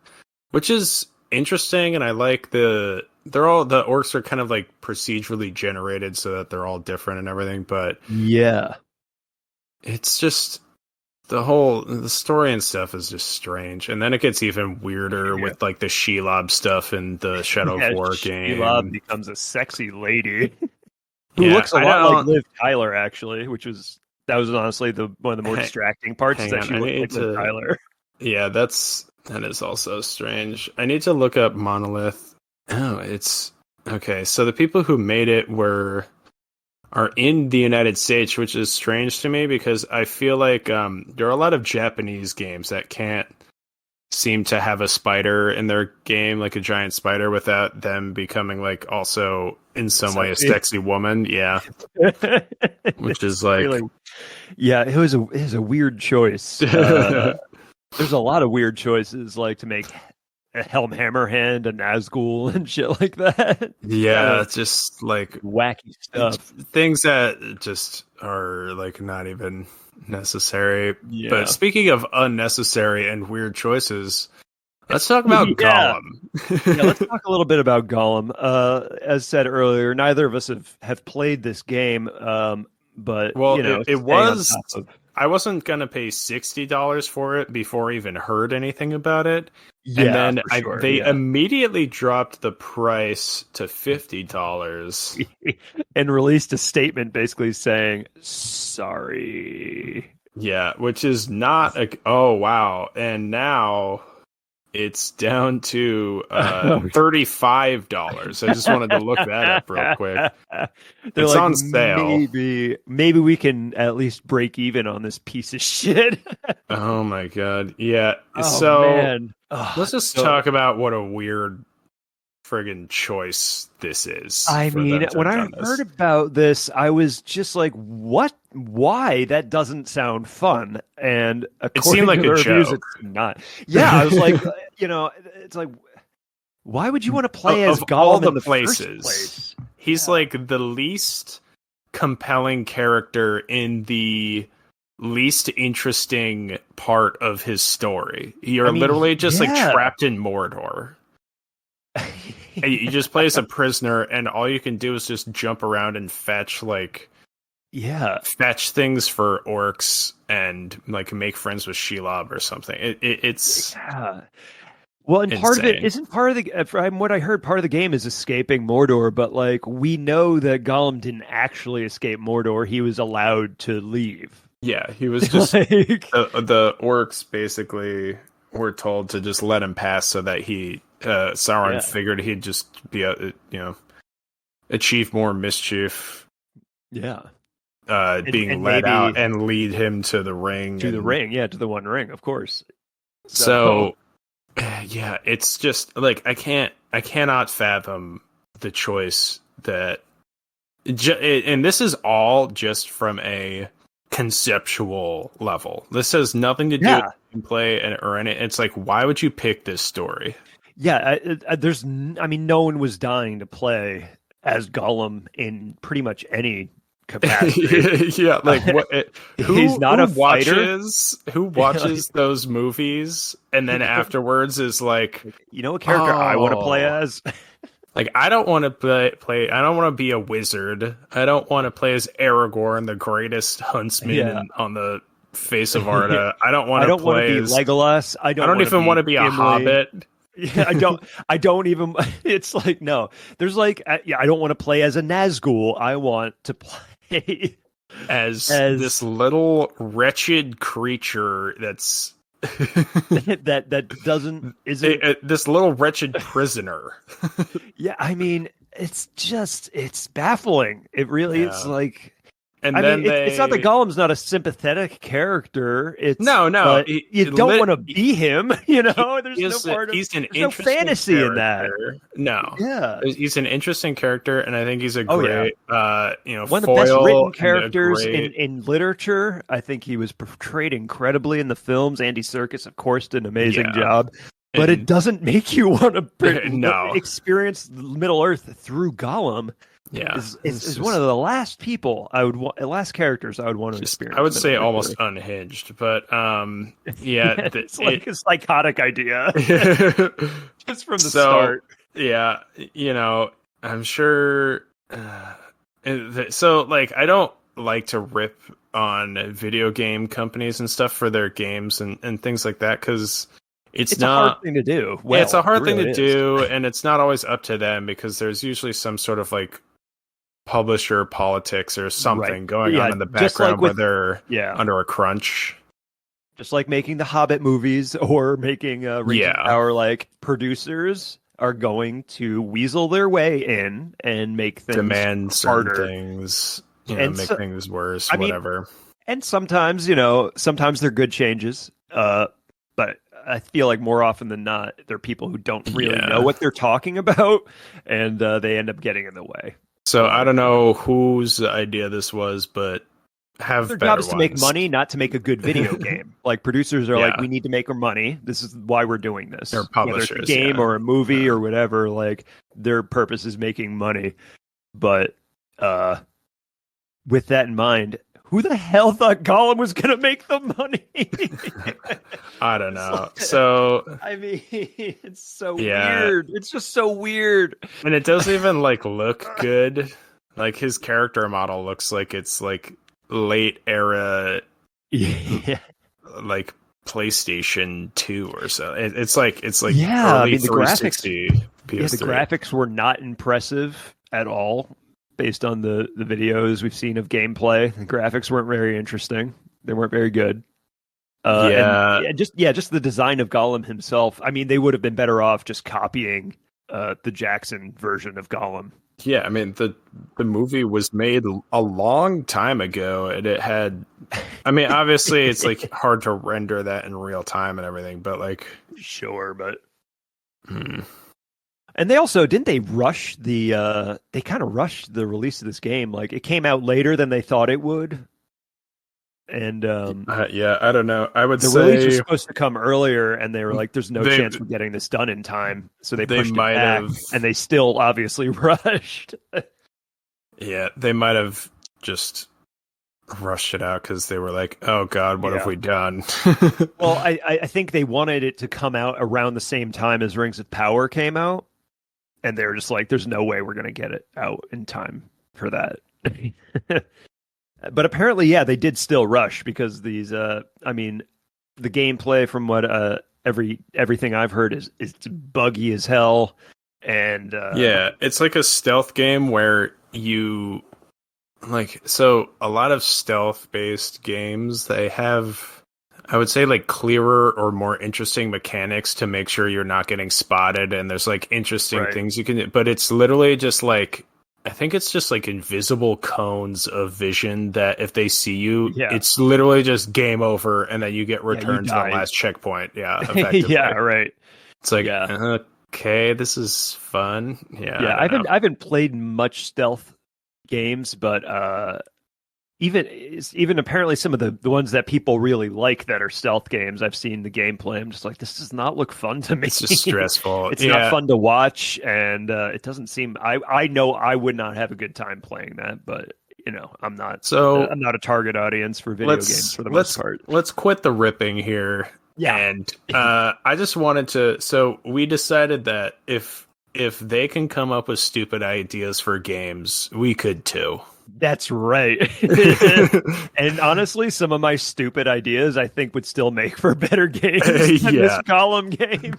Which is interesting, and I like the orcs are kind of like procedurally generated so that they're all different and everything, but
yeah.
It's just the story and stuff is just strange. And then it gets even weirder with like the Shelob stuff in the Shadow of War game.
Shelob becomes a sexy lady. Who looks a lot like Liv Tyler, actually, that was honestly one of the more distracting parts. Is that she looked like Liv Tyler.
Yeah, that is also strange. I need to look up Monolith. Oh, it's okay. So the people who made it are in the United States, which is strange to me because I feel like there are a lot of Japanese games that can't seem to have a spider in their game, like a giant spider, without them becoming like also in some way a sexy woman. Yeah. Which is like
really, yeah, it was a weird choice. There's a lot of weird choices, like to make a Helm Hammerhand, a Nazgul, and shit like that.
Yeah, just like
wacky stuff.
Things that just are like not even necessary.
Yeah.
But speaking of unnecessary and weird choices, let's talk about Gollum.
Yeah, let's talk a little bit about Gollum. As said earlier, neither of us have played this game, but
it was. I wasn't gonna pay $60 for it before I even heard anything about it. Yeah, and then they immediately dropped the price to $50
and released a statement basically saying sorry.
Yeah, which is not oh wow, and now it's down to $35. I just wanted to look that up real quick. It's on sale.
Maybe we can at least break even on this piece of shit.
Oh my god. Yeah.
Man.
Let's just talk about what a weird friggin' choice this is.
I mean, when I heard about this, I was just like, what? Why? That doesn't sound fun. And
it seemed like a joke.
It's not. Yeah, I was like, it's like, why would you want to play as Gollum
all the
in the
places?
First place?
He's like the least compelling character in the least interesting part of his story. You're literally just like trapped in Mordor. You just play as a prisoner, and all you can do is just jump around and fetch things for orcs and like make friends with Shelob or something. It's
well, and part of it isn't part of the. From what I heard, part of the game is escaping Mordor, but like we know that Gollum didn't actually escape Mordor; he was allowed to leave.
Yeah, he was just the orcs basically were told to just let him pass so that Sauron figured he'd just be achieve more mischief.
Yeah.
Being led out and lead him to the ring.
To the One Ring, of course.
So yeah, it's just like I cannot fathom the choice that and this is all just from a conceptual level. This has nothing to do with gameplay or any. It's like, why would you pick this story?
Yeah, no one was dying to play as Gollum in pretty much any capacity.
Yeah, like
he's not a fighter.
Who watches those movies and then afterwards is like,
a character I want to play as.
Like, I don't want to play. I don't want to be a wizard. I don't want to play as Aragorn, the greatest huntsman on the face of Arda. I don't want to play
as Legolas. I don't
even want to be a hobbit.
Yeah, I don't even. It's like, no. There's like, I don't want to play as a Nazgul. I want to play
as this little wretched creature that's
that doesn't isn't.
This little wretched prisoner.
Yeah, I mean, it's baffling. It really is
Yeah.
like.
And
I mean,
then
it's not that
they
Gollum's not a sympathetic character.
no,
But you don't want to be him. There's no part of.
he's an
There's no
interesting
fantasy in that.
character. No,
Yeah.
he's an interesting character, and I think he's a
Oh, yeah.
great,
One of the best
foil
written
and a
characters
great-
in literature. I think he was portrayed incredibly in the films. Andy Serkis, of course, did an amazing job. But it doesn't make you want to
No.
experience Middle Earth through Gollum.
Yeah,
Is one of the last people last characters I would want to experience.
I would say
Middle Earth
almost
with.
unhinged, but
It's like a psychotic idea just from the
So,
start.
yeah, I'm sure. So, like, I don't like to rip on video game companies and stuff for their games and things like that because it's
a hard
not
thing to do.
yeah, it's a hard thing
really
to do, and it's not always up to them because there's usually some sort of like publisher politics or something going on in the background where they're under a crunch.
Just like making the Hobbit movies or making Rings of Power, like producers are going to weasel their way in and make things
demand
harder.
certain things, and make things worse, whatever.
And sometimes, sometimes they're good changes. But I feel like more often than not, they're people who don't really know what they're talking about, and they end up getting in the way.
So I don't know whose idea this was, but
their job is to make money, not to make a good video game. Like producers are like, we need to make our money. This is why we're doing this.
They're publishers,
whether it's a game or a movie or whatever. Like their purpose is making money. But with that in mind, who the hell thought Gollum was going to make the money?
I don't know. So
I mean, it's so weird. It's just so weird.
And it doesn't even like look good. Like his character model looks like it's like late era, like PlayStation 2 or so. It's like early
the graphics.
PS3.
The graphics were not impressive at all. Based on the videos we've seen of gameplay, the graphics weren't very interesting. They weren't very good. Just the design of Gollum himself. I mean, they would have been better off just copying the Jackson version of Gollum.
Yeah, I mean the movie was made a long time ago, and it had. I mean, obviously, it's like hard to render that in real time and everything, but like,
sure, but. And they also didn't they rush the they kind of rushed the release of this game. Like it came out later than they thought it would. And
I don't know. I would
the
say
release was supposed to come earlier, and they were like, "There's no chance we're getting this done in time." So they pushed it back, and they still obviously rushed.
Yeah, they might have just rushed it out because they were like, "Oh God, what have we done?"
Well, I think they wanted it to come out around the same time as Rings of Power came out. And they were just like, there's no way we're going to get it out in time for that. But apparently, they did still rush because these, the gameplay from what everything I've heard is it's buggy as hell. And
it's like a stealth game where you so a lot of stealth based games, they have, I would say, like clearer or more interesting mechanics to make sure you're not getting spotted, and there's like interesting things you can do. But it's literally just like, I think it's just like invisible cones of vision that if they see you, it's literally just game over, and then you get returned to the last checkpoint. Yeah, effectively.
Right.
It's like, okay, this is fun.
I haven't played much stealth games, but even apparently some of the ones that people really like that are stealth games, I've seen the gameplay. I'm just like, this does not look fun to me.
It's just stressful.
It's not fun to watch, and it doesn't seem. I know I would not have a good time playing that, but I'm not a target audience for video games for the most part.
Let's quit the ripping here. Yeah, and I just wanted to. So we decided that if they can come up with stupid ideas for games, we could too.
That's right. And honestly, some of my stupid ideas I think would still make for better games than this Gollum game.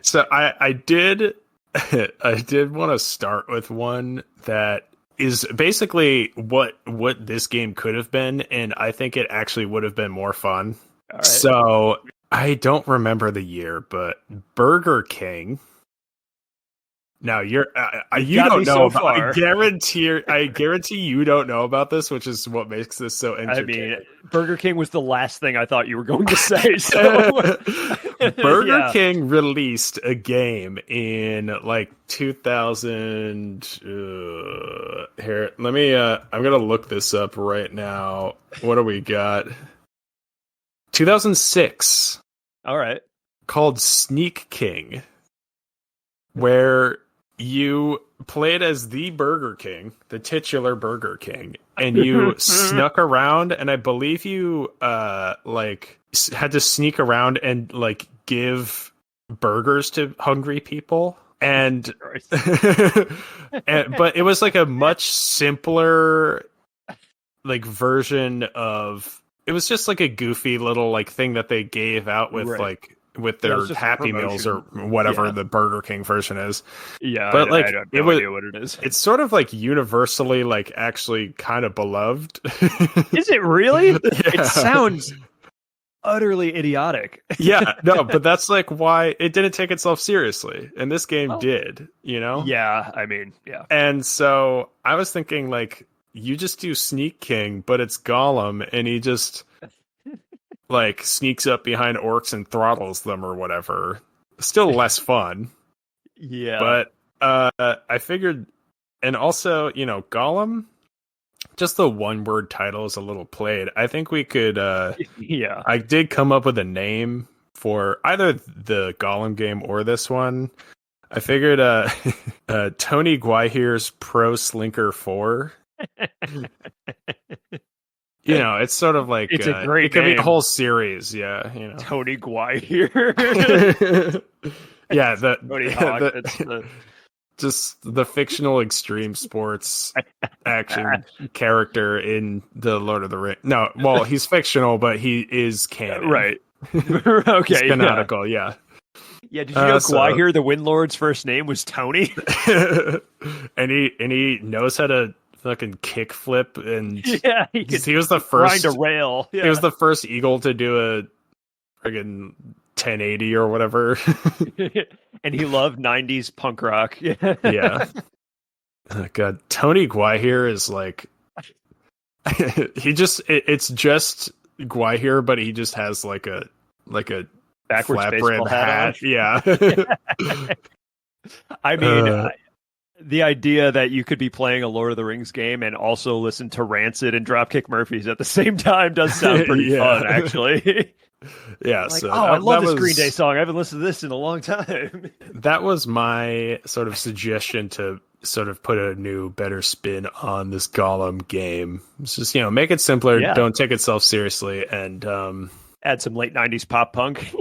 So I did want to start with one that is basically what this game could have been, and I think it actually would have been more fun. All right. So I don't remember the year, but Burger King. Now you don't know about. I guarantee you don't know about this, which is what makes this so entertaining.
I mean, Burger King was the last thing I thought you were going to say. So
Burger King released a game in like 2000. Here, let me. I'm gonna look this up right now. What do we got? 2006.
All right.
Called Sneak King, where you played as the Burger King, the titular Burger King, and you snuck around, and I believe you had to sneak around and like give burgers to hungry people. And, but it was like a much simpler like version of, it was just like a goofy little like thing that they gave out with with their Happy Meals or whatever the Burger King version is. Yeah, but like I have no idea what it is. It's sort of like universally like actually kind of beloved.
Is it really? Yeah. It sounds utterly idiotic.
Yeah, no, but that's like why it didn't take itself seriously, and this game did. You know? Yeah, I mean, yeah. And so I was thinking like, you just do Sneak King, but it's Gollum, and he just like sneaks up behind orcs and throttles them or whatever. Still less fun. Yeah. But I figured, and also, you know, Gollum, just the one word title is a little played. I think we could I did come up with a name for either the Gollum game or this one. I figured Tony Guahire's Pro Slinker 4. You know, it's sort of like it's a great. It could be a whole series, yeah. You know,
Tony Guahire.
Yeah, Tony Hawk. Just the fictional extreme sports action character in the Lord of the Rings. No, well, he's fictional, but he is canon. Right. Okay. He's canonical. Yeah.
Yeah. Did you know Guahire, the Windlord's first name was Tony?
and he knows how to fucking kick flip, and he was the first
grind a rail. Yeah.
He was the first eagle to do a friggin' 1080 or whatever.
And he loved 90s punk rock.
Yeah. Oh, God, Tony Guahire is like it's just Guahire, but he just has like a
backwards
flat
brim
hat. Yeah.
I mean, the idea that you could be playing a Lord of the Rings game and also listen to Rancid and Dropkick Murphys at the same time does sound pretty fun, actually.
Yeah,
like, I love this Green Day song. I haven't listened to this in a long time.
That was my sort of suggestion to sort of put a new, better spin on this Gollum game. It's just, you know, make it simpler, don't take itself seriously, and
add some late 90s pop punk.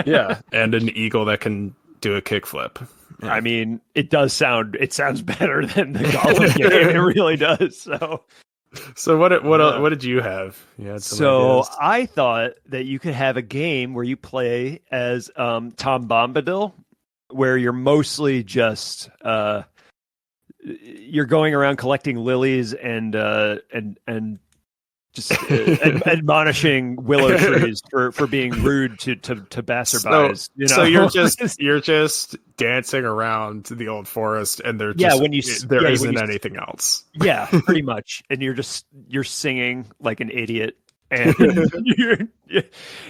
Yeah, and an eagle that can do a kickflip. Yeah.
I mean, it sounds better than the Gollum game. It really does.
So what did you have?
So ideas. I thought that you could have a game where you play as Tom Bombadil, where you're mostly just you're going around collecting lilies and just admonishing willow trees for being rude to passerbys.
So you're just dancing around the old forest, and there isn't anything else.
Yeah, pretty much. And you're singing like an idiot, and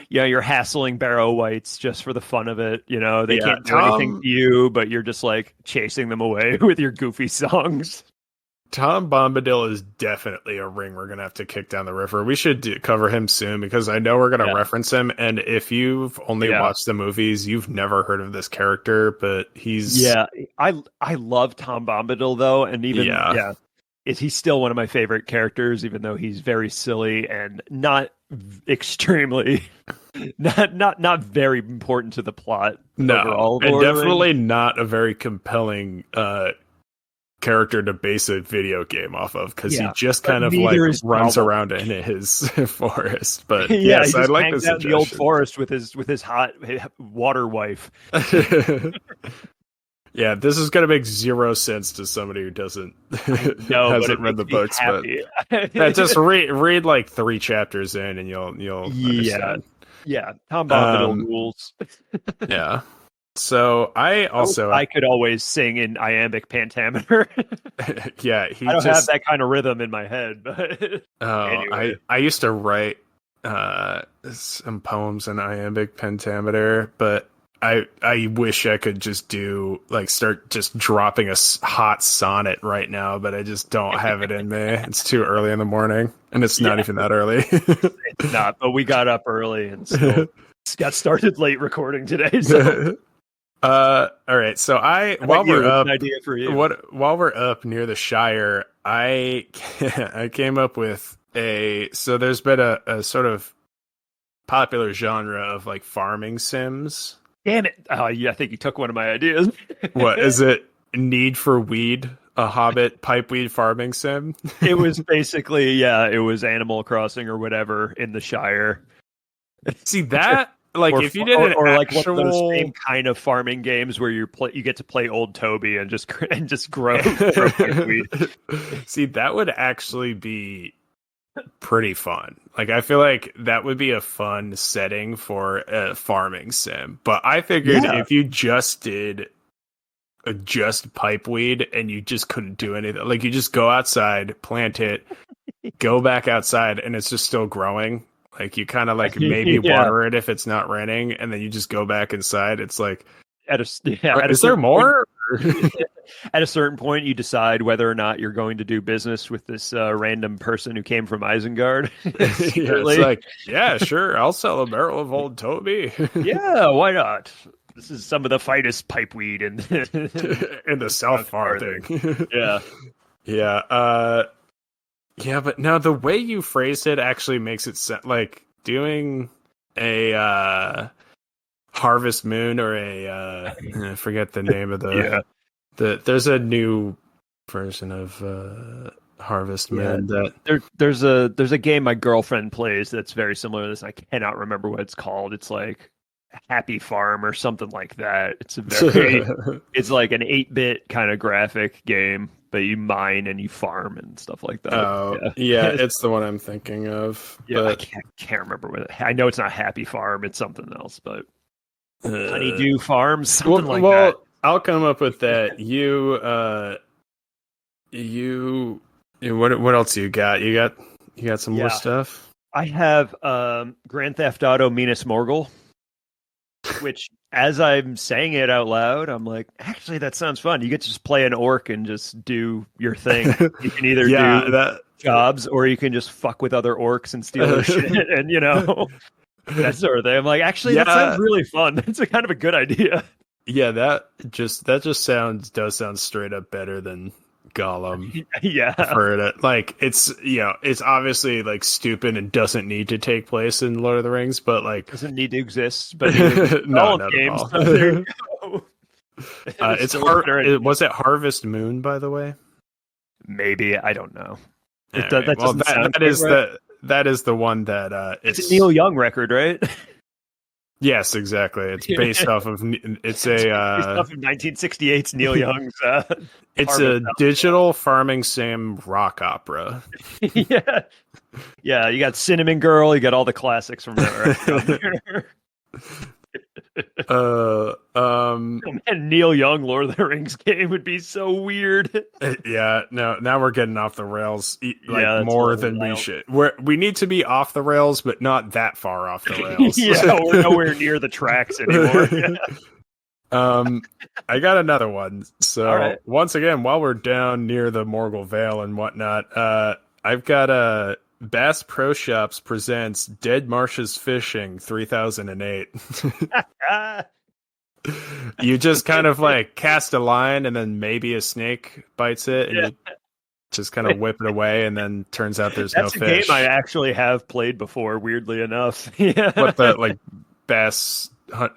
you're hassling barrow wights just for the fun of it. You know, they can't do anything to you, but you're just like chasing them away with your goofy songs.
Tom Bombadil is definitely a ring we're going to have to kick down the river. We should cover him soon, because I know we're going to reference him. And if you've only watched the movies, you've never heard of this character, but he's... Yeah,
I love Tom Bombadil, though. And even, he's still one of my favorite characters, even though he's very silly and not extremely... not very important to the plot.
No, and definitely not a very compelling... character to base a video game off of, because he just kind of like runs around in his forest. But yes, I like this
out in the old forest with his hot water wife.
Yeah, this is going to make zero sense to somebody who hasn't read the books, but just read like 3 chapters in, and you'll understand.
Yeah, Tom Bombadil rules.
Yeah. So I
could always sing in iambic pentameter.
yeah,
I don't have that kind of rhythm in my head, but anyway.
I used to write some poems in iambic pentameter, but I wish I could just start just dropping a hot sonnet right now, but I just don't have it in me. It's too early in the morning, and it's not even that early.
It's not, but we got up early and still got started late recording today. So
all right. So while we're up near the Shire, I came up with so there's been a sort of popular genre of like farming sims.
Damn it. Oh, yeah, I think you took one of my ideas.
What is it? Need for Weed, a Hobbit pipeweed farming sim?
It was basically, it was Animal Crossing or whatever in the Shire.
See that? Like if you did
like one of those same kind of farming games where you get to play old Toby and just grow pipeweed.
See, that would actually be pretty fun. Like I feel like that would be a fun setting for a farming sim. But I figured if you just did just pipeweed and you just couldn't do anything, like you just go outside, plant it, go back outside, and it's just still growing. Like you kind of like maybe water it if it's not raining, and then you just go back inside. It's like, is there more?
At a certain point, you decide whether or not you're going to do business with this random person who came from Isengard.
It's like, yeah, sure, I'll sell a barrel of old Toby.
Yeah, why not? This is some of the finest pipeweed in
the South Far thing.
Yeah.
Yeah, but no, the way you phrased it actually makes it sound like doing a Harvest Moon or I forget the name of there's a new version of Harvest Moon that
there's a game my girlfriend plays that's very similar to this. I cannot remember what it's called. It's like Happy Farm or something like that. It's it's like an 8-bit kind of graphic game, but you mine and you farm and stuff like that.
Oh, yeah, it's the one I'm thinking of.
Yeah,
but
I can't remember what I know it's not Happy Farm, it's something else, but Honeydew Farms, something like that.
I'll come up with that. What else you got? You got some more stuff?
I have Grand Theft Auto Minas Morgul, which as I'm saying it out loud, I'm like, actually, that sounds fun. You get to just play an orc and just do your thing. You can either do jobs or you can just fuck with other orcs and steal their shit and, that sort of thing. I'm like, actually, that sounds really fun. That's a kind of a good idea.
Yeah, that does sound straight up better than Gollum.
Yeah.
For it. Like it's obviously like stupid and doesn't need to take place in Lord of the Rings, but like
doesn't need to exist, but
no, not
games.
at all.
So there you go.
Was it Harvest Moon, by the way?
Maybe, I don't know.
That is the one that
it's a Neil Young record, right?
Yes, exactly. It's based off of
based off of 1968's Neil Young's.
It's a digital farming sim rock opera.
Yeah. You got Cinnamon Girl. You got all the classics from there. And Neil Young Lord of the Rings game would be so weird.
Yeah, no, now we're getting off the rails, more than we should. We need to be off the rails, but not that far off the rails.
We're nowhere near the tracks anymore.
I got another one. So
once
again, while we're down near the Morgul Vale and whatnot, I've got Bass Pro Shops presents Dead Marshes Fishing 3008. You just kind of like cast a line and then maybe a snake bites it and you just kind of whip it away and then turns out there's no fish.
That's a game I actually have played before, weirdly enough.
What the like bass hunt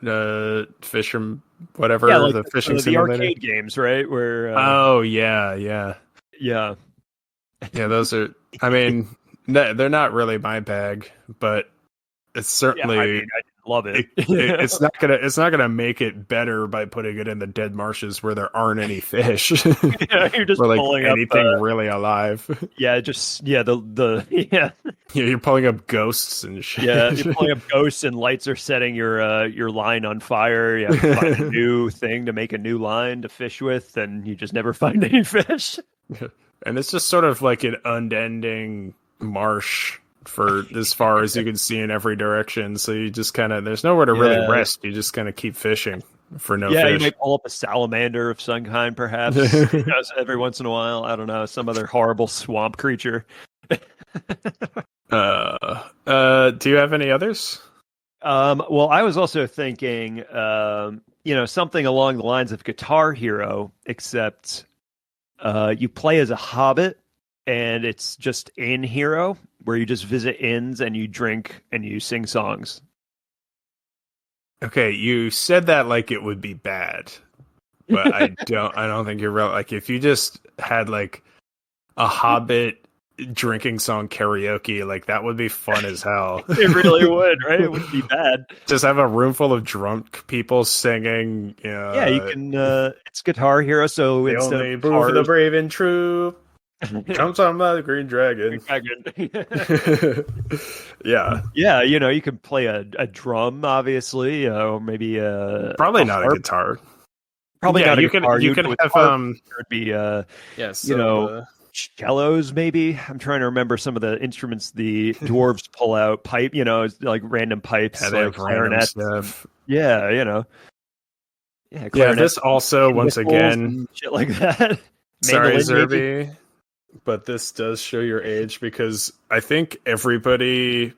fisher whatever the fishing simulator?
The arcade games, right? Where
yeah, those are, I mean, they're not really my bag, but it's certainly
I didn't Love it.
It's not gonna make it better by putting it in the dead marshes where there aren't any fish.
Yeah, you're just
or like
pulling
anything
up.
really alive.
The
Yeah, you're pulling up ghosts and shit.
yeah, you're pulling up ghosts and lights are setting your line on fire. You have to find a new thing to make a new line to fish with, and you just never find any fish.
And it's just sort of like an unending marsh for as far as you can see in every direction. So you just kind of, there's nowhere to really rest. You just kind of keep fishing for no
Yeah,
fish.
you might pull up a salamander of some kind, perhaps. Every once in a while. I don't know, some other horrible swamp creature.
Do you have any others?
Well, I was also thinking, something along the lines of Guitar Hero, except you play as a hobbit, and it's just inn hero, where you just visit inns and you drink and you sing songs.
Okay, you said that like it would be bad, but I don't think you're real. Like if you just had like a hobbit drinking song karaoke, like that would be fun as hell.
It really would, right? It wouldn't be bad.
Just have a room full of drunk people singing.
Yeah, you can. It's Guitar Hero, so
the
instead
only
of
brew for the brave and true comes on by the green dragon. Yeah,
yeah. You can play a drum, obviously, or maybe
probably
a
not
harp.
a guitar.
Probably not a guitar.
You can have
There'd be
yes,
cellos, maybe. I'm trying to remember some of the instruments the dwarves pull out. Pipe, like random pipes, like clarinets. Stuff. Yeah,
Yeah, this also, once again,
shit like that.
Sorry, Zerbe, but this does show your age, because I think everybody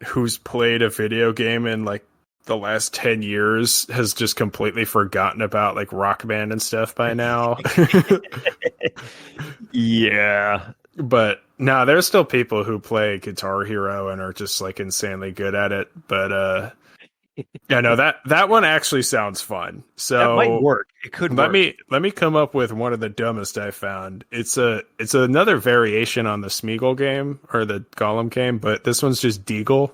who's played a video game in like the last 10 years has just completely forgotten about like Rock Band and stuff by now.
Yeah.
But no, there's still people who play Guitar Hero and are just like insanely good at it. But yeah, no, that one actually sounds fun. So
that might work. It could
let
work.
me come up with one of the dumbest I found. It's another variation on the Smeagol game or the Gollum game, but this one's just Deagle.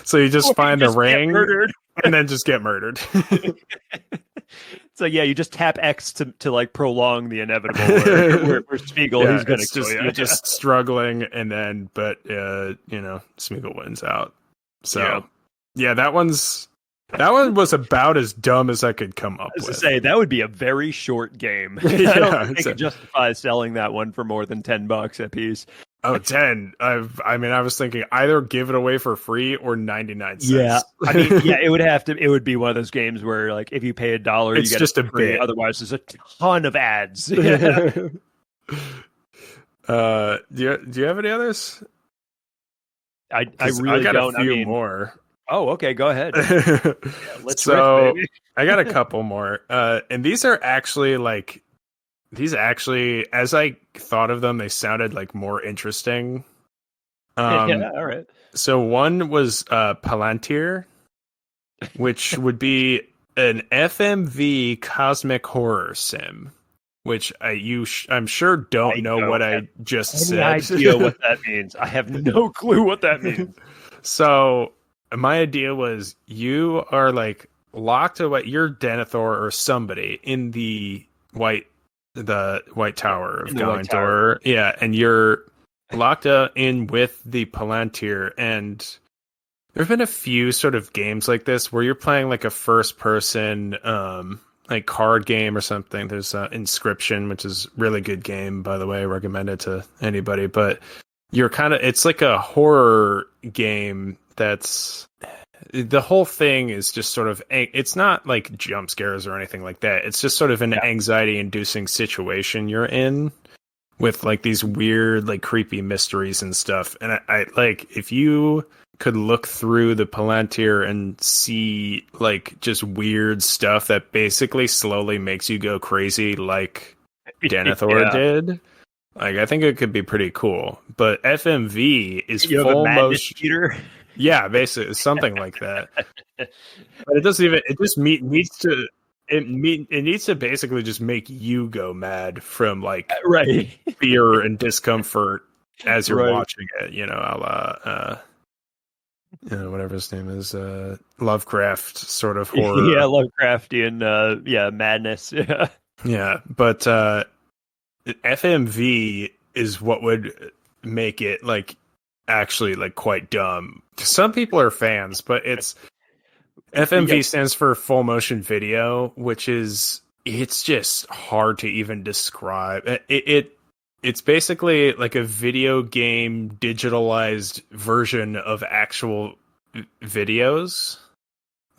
So you just find a ring and then just get murdered.
So yeah, you just tap X to like prolong the inevitable. Where Smeagol, he's gonna kill you.
You're just struggling, and then Smeagol wins out. So yeah, that one was about as dumb as I could come up with.
To say that would be a very short game. I don't think they could justify selling that one for more than $10 a piece.
Oh, 10. I was thinking either give it away for free or 99 cents.
Yeah. I mean, it would be one of those games where like if you pay $1,
it's
you get
just
it free.
bit.
Otherwise there's a ton of ads.
Do you have any others?
I really
got
don't.
a few more.
Oh, okay, go ahead. Let's
riff,
baby.
I got a couple more. And these actually, as I thought of them, they sounded like more interesting.
Yeah, all right.
So one was Palantir, which would be an FMV cosmic horror sim, which I'm sure don't know what I just said.
Idea what that means? I have no clue what that means.
So my idea was you are like locked away. You're Denethor or somebody in the White Tower of Gondor. Yeah, and you're locked in with the Palantir, and there have been a few sort of games like this where you're playing like a first person like card game or something. There's Inscription, which is a really good game, by the way. I recommend it to anybody. But it's like a horror game that's, the whole thing is just sort of, it's not like jump scares or anything like that. It's just sort of an anxiety inducing situation you're in with like these weird, like creepy mysteries and stuff. And I like, if you could look through the Palantir and see like just weird stuff that basically slowly makes you go crazy like Denethor did, like I think it could be pretty cool. But FMV is full motion. Yeah, basically something like that. But it doesn't even. It just needs to. It needs to basically just make you go mad from like fear and discomfort as you're watching it. whatever his name is, Lovecraft sort of
Yeah,
horror.
Lovecraftian, madness. Yeah.
Yeah, but FMV is what would make it like actually like quite dumb. Some people are fans, but it's
Yeah.
FMV stands for full motion video, which is it's just hard to even describe. It's basically like a video game digitalized version of actual videos,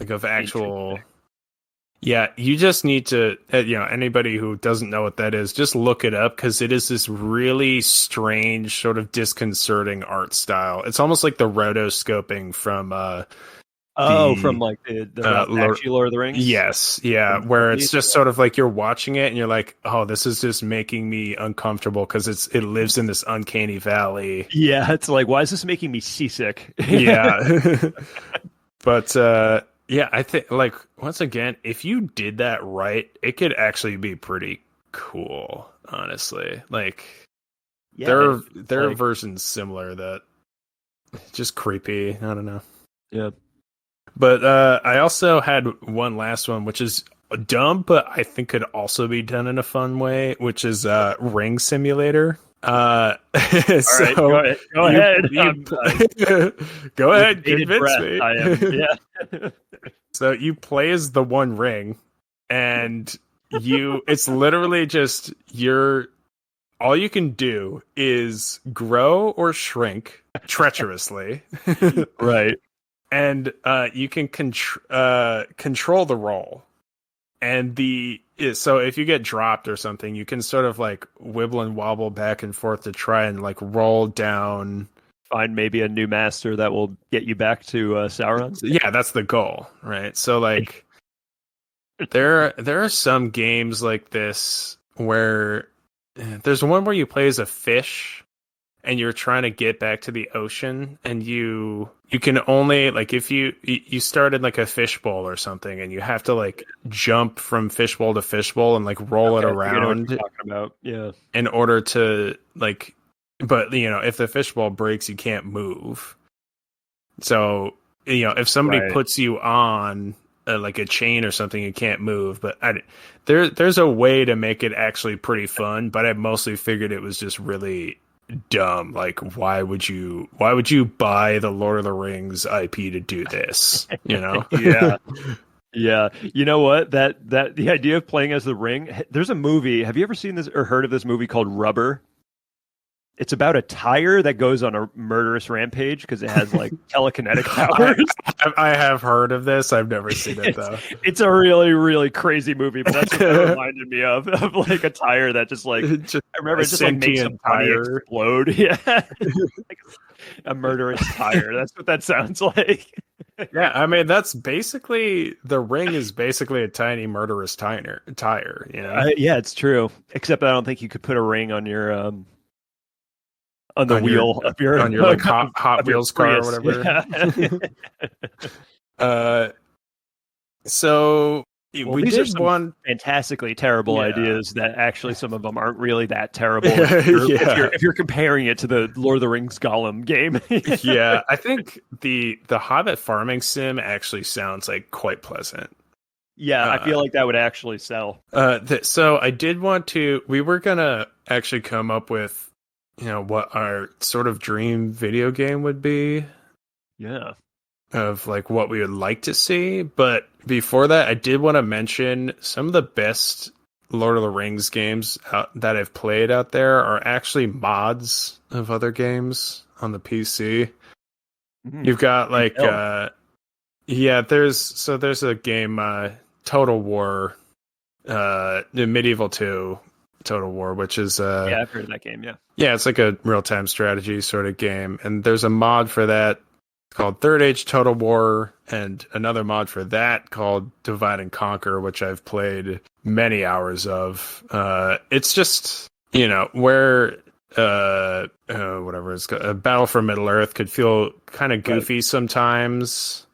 like of actual. Yeah, you just need to, anybody who doesn't know what that is, just look it up because it is this really strange, sort of disconcerting art style. It's almost like the rotoscoping from
From
the
like actually Lord of the Rings.
yes, yeah, where it's just sort of like you're watching it and you're like, oh, this is just making me uncomfortable because it lives in this uncanny valley.
Yeah, it's like, why is this making me seasick?
Yeah, but yeah, I think like once again, if you did that right, it could actually be pretty cool. Honestly, like there are versions similar that just creepy. I don't know.
Yeah.
But I also had one last one, which is dumb, but I think could also be done in a fun way, which is Ring Simulator.
All right, go ahead.
Go ahead, convince me.
I am, yeah.
So you play as the One Ring, and it's literally just all you can do is grow or shrink treacherously.
Right.
And you can control the roll. And so if you get dropped or something, you can sort of like wibble and wobble back and forth to try and like roll down.
Find maybe a new master that will get you back to Sauron.
Yeah, that's the goal, right? So like there are some games like this where there's one where you play as a fish and you're trying to get back to the ocean, and you can only like if you start in like a fishbowl or something, and you have to like jump from fishbowl to fishbowl and like roll it around
talking about. Yeah,
in order to like, but if the fishbowl breaks, you can't move. So if somebody puts you on like a chain or something, you can't move. But there's a way to make it actually pretty fun, but I mostly figured it was just really dumb. Like, why would you buy the Lord of the Rings IP to do this?
Yeah. Yeah. You know what? That the idea of playing as the Ring. There's a movie. Have you ever seen this or heard of this movie called Rubber? It's about a tire that goes on a murderous rampage because it has like telekinetic powers.
I have heard of this. I've never seen it though.
It's a really, really crazy movie, but that's what it reminded me of like a tire that just like I remember it just like makes a bunny explode. Yeah, like a murderous tire. That's what that sounds like.
Yeah, I mean that's basically the Ring is basically a tiny murderous tire.
Yeah, it's true. Except I don't think you could put a ring on your on the wheel of your
like Hot Wheels car or whatever.
Yeah.
So we
these
did
are some
one
fantastically terrible ideas that actually some of them aren't really that terrible if you're comparing it to the Lord of the Rings Gollum game.
Yeah, I think the Hobbit farming sim actually sounds like quite pleasant.
Yeah, I feel like that would actually sell.
So I did want to. We were gonna actually come up with what our sort of dream video game would be.
Yeah.
Of like what we would like to see. But before that, I did want to mention some of the best Lord of the Rings games that I've played out there are actually mods of other games on the PC. Mm-hmm. You've got like, there's a game, Total War, Medieval 2 Total War, which is
I've heard of that game.
Yeah, it's like a real-time strategy sort of game, and there's a mod for that called Third Age Total War, and another mod for that called Divide and Conquer, which I've played many hours of. It's just where whatever it's called, a Battle for Middle Earth could feel kind of goofy sometimes.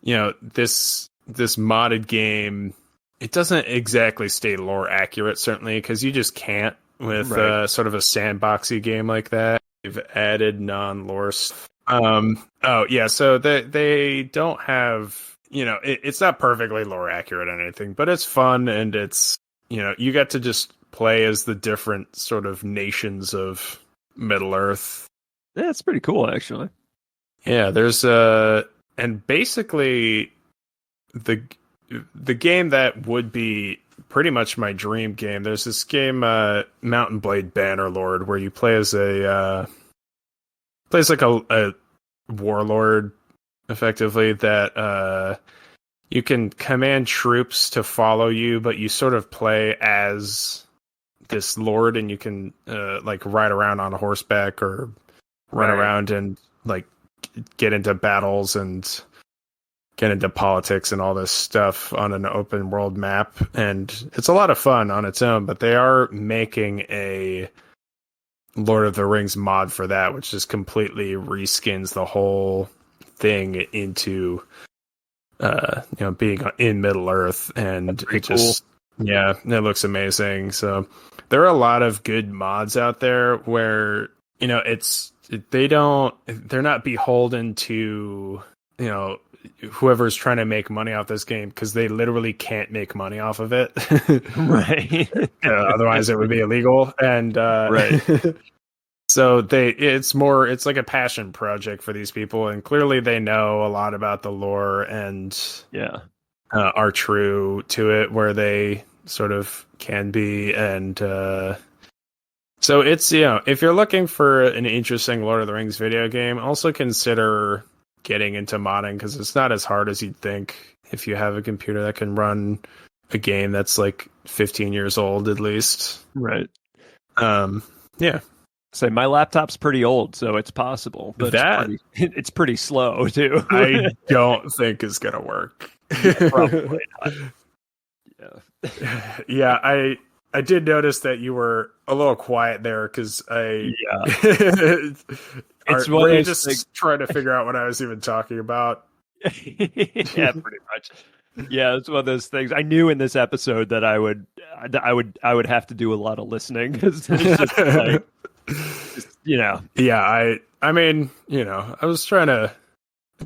This modded game, it doesn't exactly stay lore accurate, certainly, because you just can't with sort of a sandboxy game like that. They've added non-lore stuff. Oh yeah, so they don't have, it's not perfectly lore accurate or anything, but it's fun, and it's, you get to just play as the different sort of nations of Middle Earth.
Yeah, it's pretty cool, actually.
Yeah, there's and basically the the game that would be pretty much my dream game. There's this game, Mountain Blade Bannerlord, where you play as plays like a warlord, effectively, that you can command troops to follow you, but you sort of play as this lord, and you can like ride around on horseback or run around and like get into battles and get into politics and all this stuff on an open world map. And it's a lot of fun on its own, but they are making a Lord of the Rings mod for that, which just completely reskins the whole thing into being in Middle Earth, and it just it looks amazing. So there are a lot of good mods out there where they're not beholden to whoever's trying to make money off this game, because they literally can't make money off of it.
Right.
Otherwise it would be illegal. And
right.
So it's like a passion project for these people, and clearly they know a lot about the lore and are true to it where they sort of can be. And so it's, if you're looking for an interesting Lord of the Rings video game, also consider getting into modding, because it's not as hard as you'd think if you have a computer that can run a game that's like 15 years old at least.
Right.
Yeah.
So my laptop's pretty old, so it's possible, but it's pretty slow too.
I don't think it's gonna work.
Probably not.
Yeah, I did notice that you were a little quiet there, because
it's
were you just trying to figure out what I was even talking about?
Yeah, pretty much. Yeah, it's one of those things. I knew in this episode that I would have to do a lot of listening, because it's just like,
Yeah, I mean, I was trying to.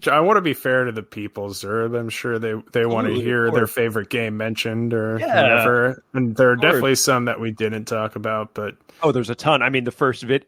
I want to be fair to the people, Zerb. I'm sure they want to hear their favorite game mentioned or whatever. And there are definitely some that we didn't talk about, but
there's a ton. I mean, the first we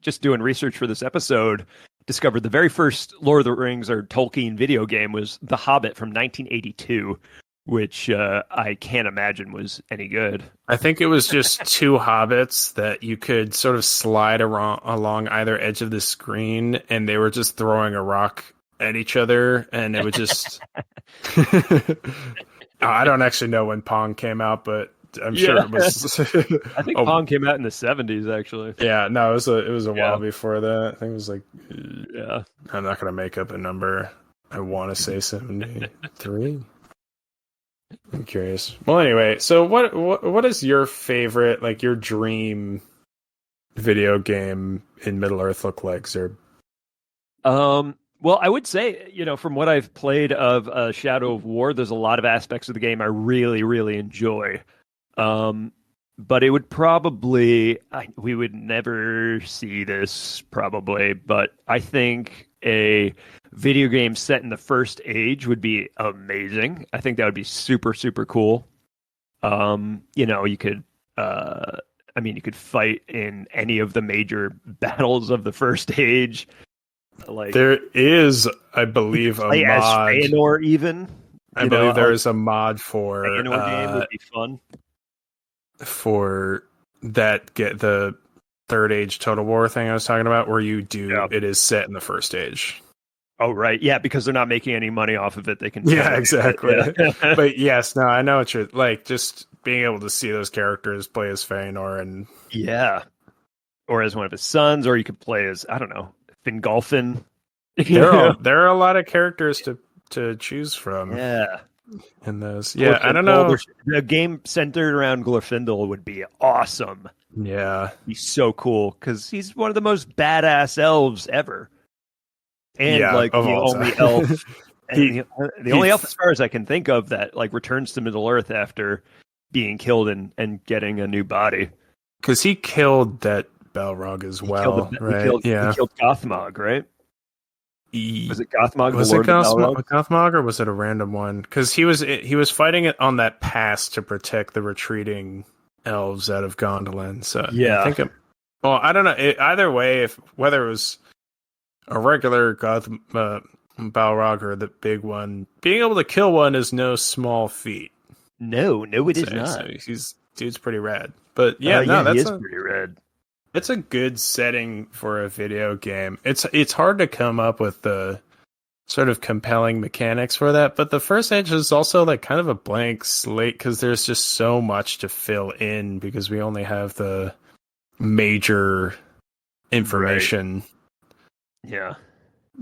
just doing research for this episode discovered the very first Lord of the Rings or Tolkien video game was The Hobbit from 1982, which I can't imagine was any good.
I think it was just two hobbits that you could sort of slide along either edge of the screen, and they were just throwing a rock at each other, and it would just... I don't actually know when Pong came out, but I'm sure it was...
I think Pong came out in the 70s, actually.
Yeah, no, it was a while before that. I think it was like... I'm not going to make up a number. I want to say 73. I'm curious. Well, anyway, so what is your favorite, like your dream video game in Middle Earth look like, Zerb?
Well, I would say, from what I've played of Shadow of War, there's a lot of aspects of the game I really, really enjoy. But it would probably, we would never see this probably, but I think a video game set in the First Age would be amazing. I think that would be super, super cool. You could, you could fight in any of the major battles of the First Age. Like
there is, I believe, a mod.
As Feanor, even.
I believe there is a mod for
Feanor game would be fun.
For that, get the Third Age Total War thing I was talking about, where you do it is set in the First Age.
Oh, right. Yeah, because they're not making any money off of it. They can.
Yeah, exactly. But yes, no, I know what you're like. Just being able to see those characters play as Feanor and
or as one of his sons, or you could play as, I don't know, Fingolfin.
There are a lot of characters to choose from.
Yeah.
In those, I don't know.
A game centered around Glorfindel would be awesome.
Yeah,
he's so cool because he's one of the most badass elves ever, and the only elf, the only elf, as far as I can think of, that like returns to Middle Earth after being killed and getting a new body.
Because he killed that Balrog as
He
well, right?
He
Yeah.
killed Gothmog, right? Was it Gothmog,
Was
the
it
Lord of the Balrogs?
Gothmog, or was it a random one? Because he was fighting it on that pass to protect the retreating elves out of Gondolin. So I
Yeah.
think well, I don't know. Either way, if whether it was a regular Balrog or the big one, being able to kill one is no small feat.
No, it is not.
So dude's pretty rad. But yeah, no,
he
that's
is pretty red.
it's a good setting for a video game. It's hard to come up with the sort of compelling mechanics for that, but the first Age is also like kind of a blank slate because there's just so much to fill in because we only have the major information.
Right. Yeah.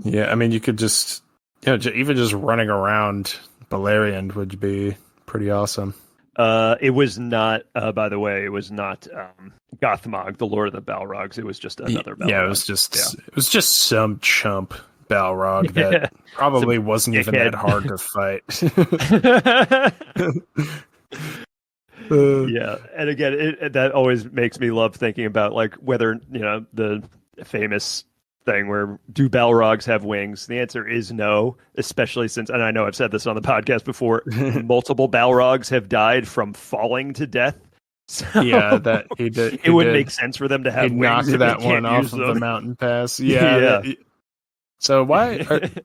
Yeah, I mean, you could just, even just running around Beleriand would be pretty awesome.
It was not, by the way, it was not Gothmog, the Lord of the Balrogs. It was just another Balrog.
Yeah, it was just some chump Balrog that probably wasn't even that hard to fight.
Yeah, and again, that always makes me love thinking about like whether the famous thing where do Balrogs have wings? The answer is no, especially since, and I know I've said this on the podcast before, multiple Balrogs have died from falling to death. So
yeah, that he did.
It wouldn't make sense for them to have
he
wings.
knocked that one off of the mountain pass. Yeah.
Yeah.
So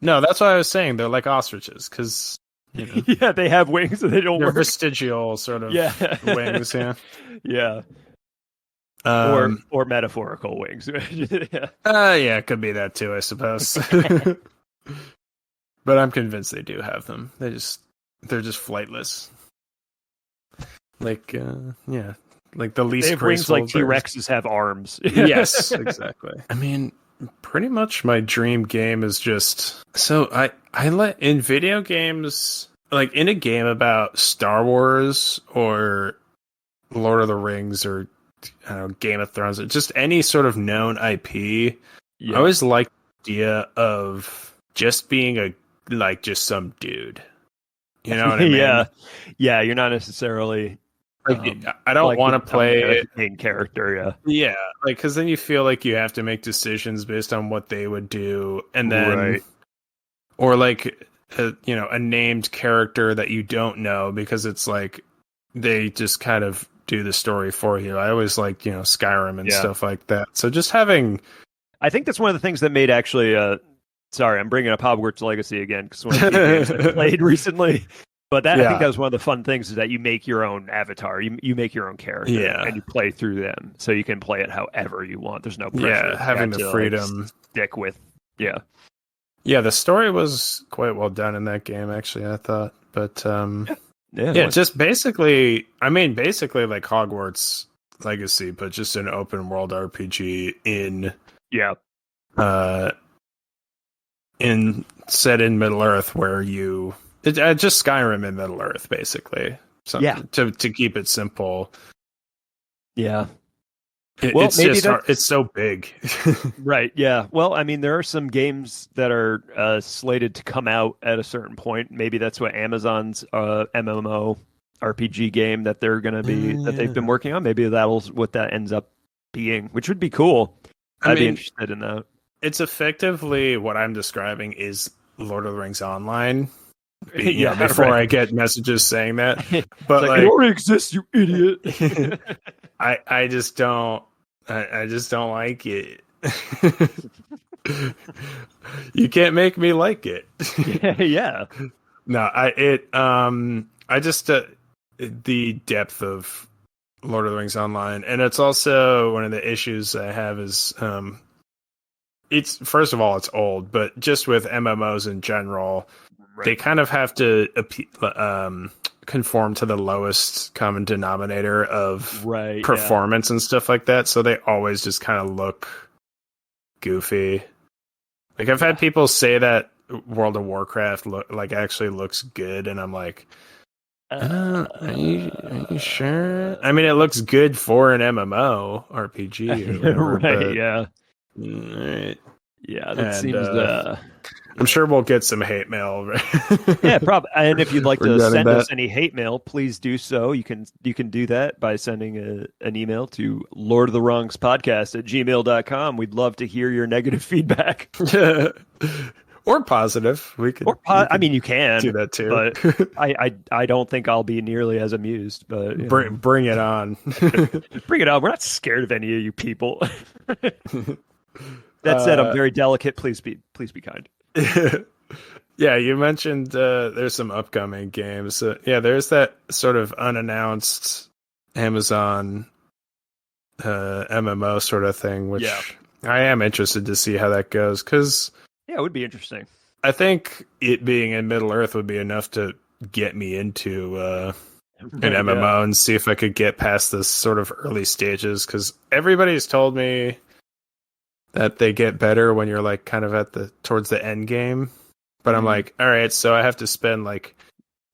no, that's what I was saying. They're like ostriches because
yeah, they have wings and they don't
they're
work.
vestigial sort of wings. Yeah.
Yeah. Or metaphorical wings.
Yeah, it could be that too, I suppose. But I'm convinced they do have them. They're just flightless. Like like the least
they have
graceful
wings like T-Rexes have arms.
Yes, exactly. I mean, pretty much my dream game is just so I let in video games, like in a game about Star Wars or Lord of the Rings or I don't know, Game of Thrones, just any sort of known IP. Yeah. I always like the idea of just being just some dude. You know what I mean?
Yeah. You're not necessarily.
I don't want to play
main character.
Yeah, like because then you feel like you have to make decisions based on what they would do, and then, or like a named character that you don't know because it's like they just kind of do the story for you. I always like Skyrim and stuff like that. So just having, I
think that's one of the things that made actually. Sorry, I'm bringing up Hogwarts Legacy again because one of the games I played recently. But I think that was one of the fun things is that you make your own avatar, you make your own character, and you play through them, so you can play it however you want. There's no pressure.
Having the freedom,
stick with,
the story was quite well done in that game, actually. I thought, but just basically like Hogwarts Legacy, but just an open world RPG in set in Middle Earth where you. Just Skyrim in Middle Earth, basically. To keep it simple.
Yeah.
It's so big.
Right, yeah. Well, I mean, there are some games that are slated to come out at a certain point. Maybe that's what Amazon's MMO RPG game that they're going to be, that they've been working on. Maybe that'll what that ends up being, which would be cool. I'd be interested in that.
It's effectively what I'm describing is Lord of the Rings Online. Before I get messages saying that, but
like, it already exists, you idiot.
I just don't like it. You can't make me like it.
Yeah.
No, I just the depth of Lord of the Rings Online, and it's also one of the issues I have is it's first of all it's old, but just with MMOs in general. They kind of have to conform to the lowest common denominator of performance and stuff like that. So they always just kind of look goofy. Like I've had people say that World of Warcraft actually looks good, and I'm like, are you sure? I mean, it looks good for an MMO RPG, or whatever,
right? Yeah, that seems.
I'm sure we'll get some hate mail.
Yeah, probably. And if you'd like to
Regarding
send
that.
us any hate mail, please do so. You can do that by sending an email to lordofthewrongspodcast@gmail.com. We'd love to hear your negative feedback.
Or positive. We could.
I mean, you can
do that too.
but I don't think I'll be nearly as amused. But
bring it on.
Bring it on. We're not scared of any of you people. That said, I'm very delicate. Please be kind.
Yeah, you mentioned there's some upcoming games. Yeah, there's that sort of unannounced Amazon MMO sort of thing, which I am interested to see how that goes, because
it would be interesting.
I think it being in Middle Earth would be enough to get me into an MMO and see if I could get past this sort of early stages, because everybody's told me that they get better when you're like kind of towards the end game. But I'm like, all right, so I have to spend like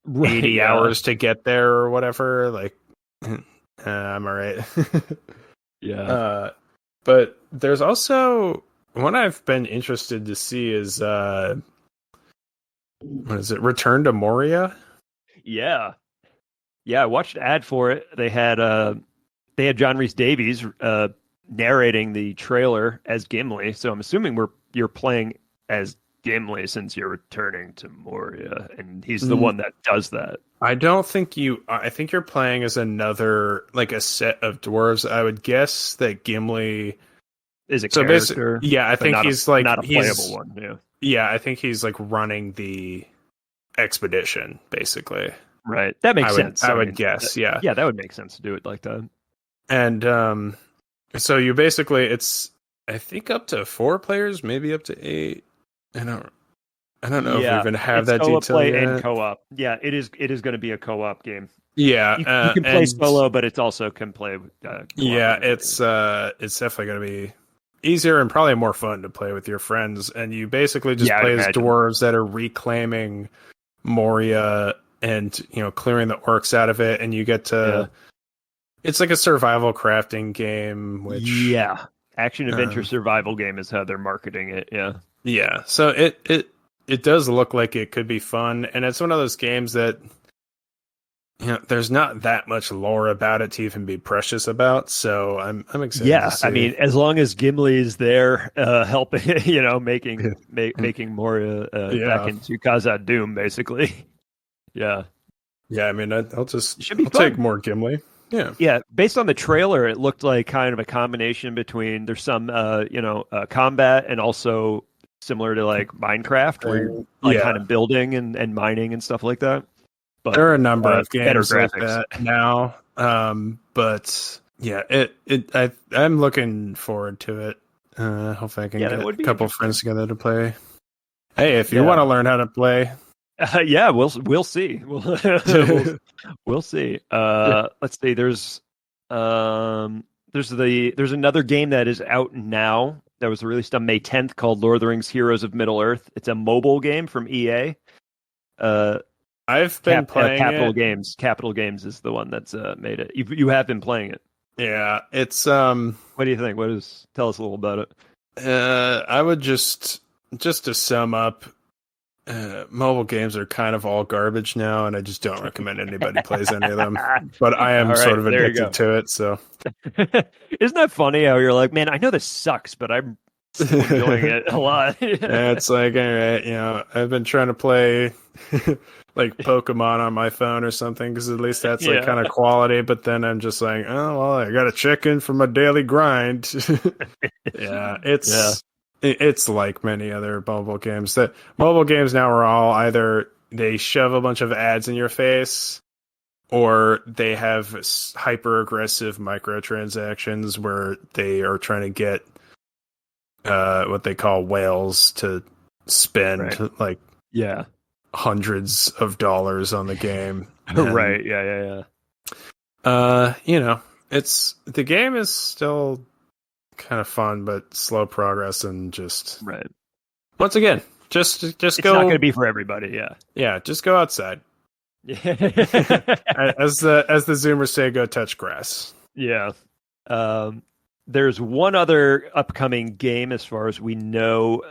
80 hours to get there or whatever. Like, I'm all right.
Yeah.
But there's also one I've been interested to see is what is it? Return to Moria?
Yeah. Yeah, I watched an ad for it. They had John Rhys Davies narrating the trailer as Gimli. So I'm assuming you're playing as Gimli since you're returning to Moria, and he's the one that does that.
I don't think I think you're playing as another, like a set of dwarves. I would guess that Gimli
is a character.
Yeah, I think he's like
not a playable one. Yeah.
Yeah, I think he's like running the expedition, basically.
Right. That makes sense.
I would guess. Yeah.
Yeah, that would make sense to do it like that.
And so you basically, it's I think up to 4 players, maybe up to 8. I don't know if we even have that detail
play
yet.
And co-op. Yeah, it is going to be a co-op game.
Yeah,
you can play solo, but it also can play with
yeah, it's definitely going to be easier and probably more fun to play with your friends, and you basically just play as dwarves that are reclaiming Moria and clearing the orcs out of it, and you get to it's like a survival crafting game, which
action adventure survival game is how they're marketing it.
Yeah, so it does look like it could be fun, and it's one of those games that there's not that much lore about it to even be precious about. So I'm excited.
Yeah,
to see.
I mean, as long as Gimli is there, helping, making Moria back into Khazad Dûm, basically. Yeah.
Yeah, I mean, I'll take more Gimli.
Yeah. Based on the trailer, it looked like kind of a combination between there's some combat and also similar to like Minecraft, where you're like kind of building and mining and stuff like that. But
there are a number of games like that now. But yeah, I'm looking forward to it. Hopefully I can get a couple friends together to play. Hey, if you want to learn how to play,
we'll see. We'll see. Let's see. There's another game that is out now that was released on May 10th called Lord of the Rings: Heroes of Middle Earth. It's a mobile game from EA.
I've been playing
Capital
it.
Games. Capital Games is the one that's made it. You have been playing it.
Yeah, it's
What do you think? Tell us a little about it.
I would just to sum up, mobile games are kind of all garbage now, and I just don't recommend anybody plays any of them. But I am sort of addicted to it. So,
isn't that funny how you're like, man, I know this sucks, but I'm still enjoying it a lot.
Yeah, it's like, all right, I've been trying to play like Pokemon on my phone or something, because at least that's like kind of quality. But then I'm just like, oh well, I got to check in for my daily grind. It's like many other mobile games. That mobile games now are all either they shove a bunch of ads in your face, or they have hyper aggressive microtransactions where they are trying to get what they call whales to spend hundreds of dollars on the game.
Right. Yeah.
It's the game is still kind of fun, but slow progress, and just once again, just go. It's
not going to be for everybody.
Yeah, just go outside.
Yeah.
as the Zoomers say, go touch grass.
Yeah. there's one other upcoming game, as far as we know,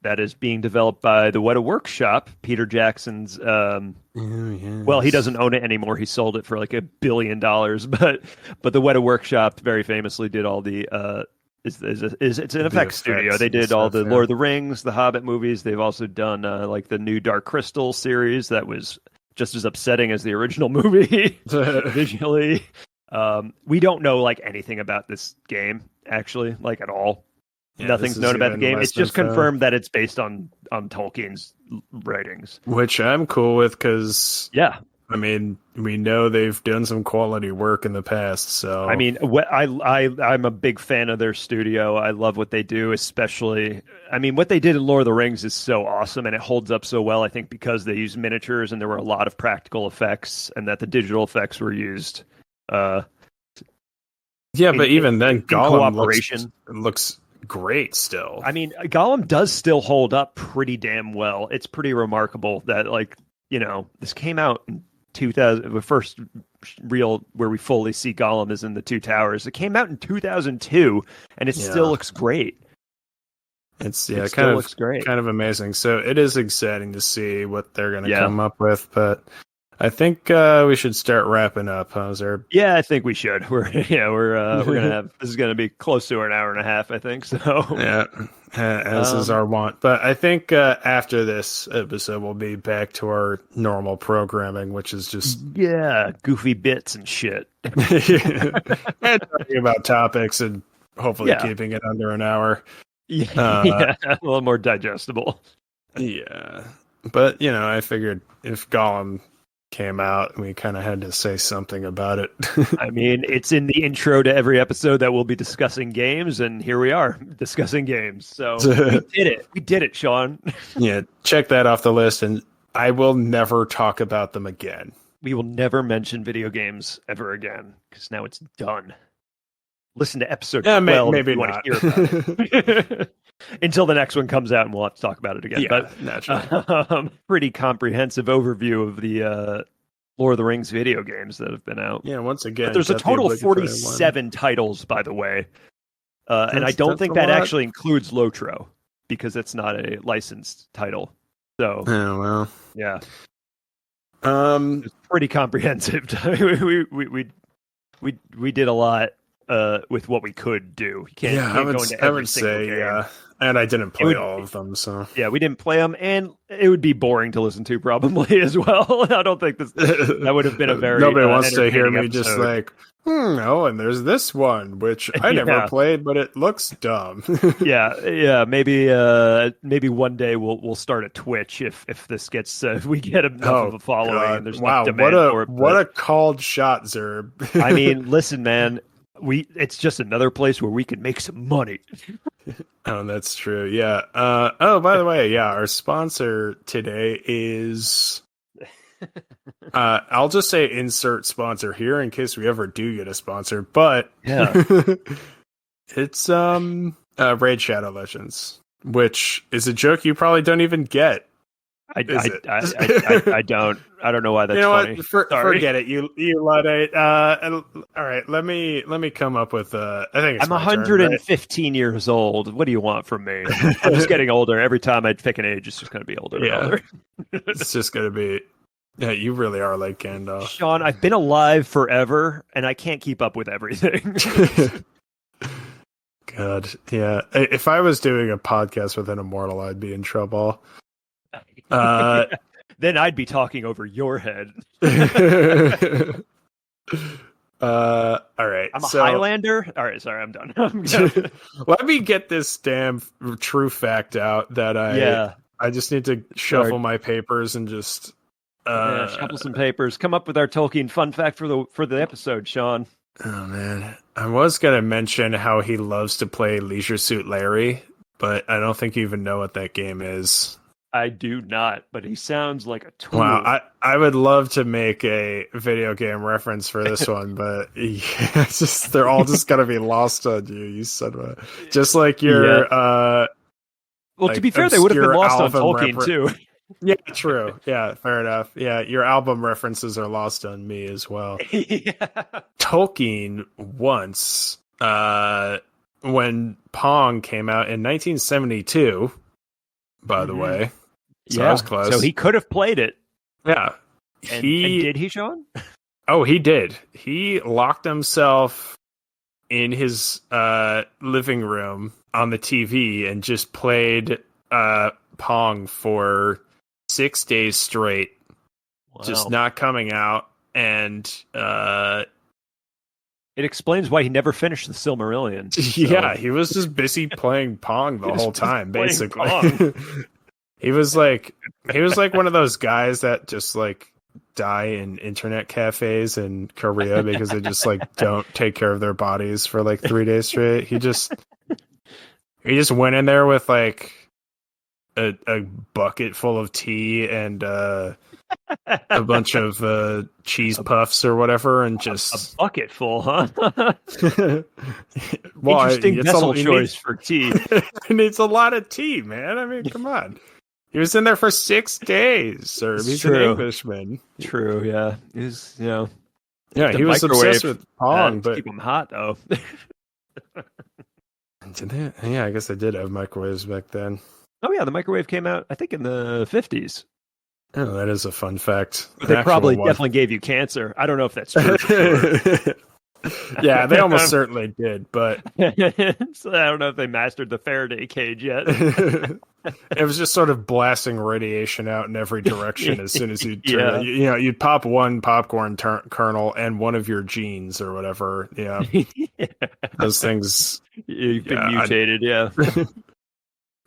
that is being developed by the Weta Workshop. Peter Jackson's. Well, he doesn't own it anymore. He sold it for like $1 billion. But the Weta Workshop very famously did all the. It's an effects studio. They did all the Lord of the Rings, the Hobbit movies. They've also done like the new Dark Crystal series that was just as upsetting as the original movie visually. We don't know like anything about this game actually, like at all. Yeah, nothing's known about the game. It's just confirmed that it's based on Tolkien's writings,
which I'm cool with because
yeah,
I mean we know they've done some quality work in the past. So
I mean, I'm a big fan of their studio. I love what they do, especially. I mean, what they did in Lord of the Rings is so awesome, and it holds up so well. I think because they used miniatures and there were a lot of practical effects, and that the digital effects were used. But
even then, Gollum
looks
great still.
I mean, Gollum does still hold up pretty damn well. It's pretty remarkable that, like, this came out in 2000. The first real where we fully see Gollum is in the Two Towers. It came out in 2002, and it still looks great.
It looks great. Kind of amazing. So it is exciting to see what they're going to come up with, but. I think we should start wrapping up, huh, Zerb?
Yeah, I think we should. We're gonna have this is gonna be close to an hour and a half, I think. So
yeah, as is our want. But I think after this episode, we'll be back to our normal programming, which is just
goofy bits and shit,
and talking about topics and hopefully keeping it under an hour.
A little more digestible.
Yeah, but I figured if Gollum came out, we kind of had to say something about it.
I mean, it's in the intro to every episode that we'll be discussing games, and here we are discussing games. So we did it, Sean.
Yeah, check that off the list, and I will never talk about them again.
We will never mention video games ever again, because now it's done. Listen to episode 12
maybe
if you
not.
want to hear about it. Until the next one comes out, and we'll have to talk about it again.
Yeah,
but
naturally.
Pretty comprehensive overview of the Lord of the Rings video games that have been out.
Yeah, once again,
but there's a total of 47 titles, by the way, and I don't think that actually includes Lotro because it's not a licensed title. So, yeah, it's pretty comprehensive. we did a lot. With what we could do. You can't go into every single game.
And I didn't play all of them, so
yeah, we didn't play them, and it would be boring to listen to probably as well. I don't think that would have been a very
nobody wants to hear me
episode.
Just like and there's this one which I never played, but it looks dumb. Maybe one day we'll start a Twitch if this gets we get enough of a following. God.
And there's enough demand for it.
What a called shot, Zerb.
I mean, listen, man. It's just another place where we can make some money.
Oh, that's true. Yeah. By the way, our sponsor today is I'll just say insert sponsor here in case we ever do get a sponsor, but it's Raid Shadow Legends, which is a joke you probably don't even get.
I don't know why that's funny.
What? Forget it. You Luddite. All right, let me come up with I think it's
I'm 115 years old. What do you want from me? I'm just getting older. Every time I pick an age, it's just going to be older and older.
It's just going to be. Yeah, you really are like Gandalf.
Sean, I've been alive forever, and I can't keep up with everything.
God, yeah. If I was doing a podcast with an immortal, I'd be in trouble.
Then I'd be talking over your head.
All right.
I'm a Highlander. All right, sorry, I'm done.
Let me get this damn true fact out that I just need to shuffle my papers and just
shuffle some papers. Come up with our Tolkien fun fact for the episode, Sean.
Oh man, I was gonna mention how he loves to play Leisure Suit Larry, but I don't think you even know what that game is.
I do not, but he sounds like a tool.
Wow, I would love to make a video game reference for this one, but it's just they're all just gonna be lost on you. You son of a, just like your
well, to be fair, they would have been lost on Tolkien too.
Yeah, true. Yeah, fair enough. Yeah, your album references are lost on me as well. Tolkien once when Pong came out in 1972, by the way. So that was close.
So he could have played it.
Yeah.
And did he, Sean?
Oh, he did. He locked himself in his living room on the TV and just played Pong for 6 days straight. Wow. Just not coming out. And
it explains why he never finished the Silmarillion. So.
Yeah, he was just busy playing Pong the whole time, basically. He was like one of those guys that just like die in internet cafes in Korea because they just like don't take care of their bodies for like 3 days straight. He just went in there with like a bucket full of tea and a bunch of cheese puffs or whatever, and just
a bucket full, huh?
Well,
interesting vessel choice for tea.
It needs a lot of tea, man. I mean, come on. He was in there for 6 days, sir. He's an Englishman.
True, yeah. He's,
yeah, he was obsessed with Pong, but
keep him hot though.
Did they? Yeah, I guess they did have microwaves back then.
Oh yeah, the microwave came out, I think, in the 50s.
Oh, that is a fun fact.
But they probably definitely gave you cancer. I don't know if that's true. Sure.
Yeah, they almost certainly did, but
so I don't know if they mastered the Faraday cage yet.
It was just sort of blasting radiation out in every direction as soon as you'd turn you'd pop one popcorn kernel and one of your genes or whatever. Yeah. Those things.
You've been mutated,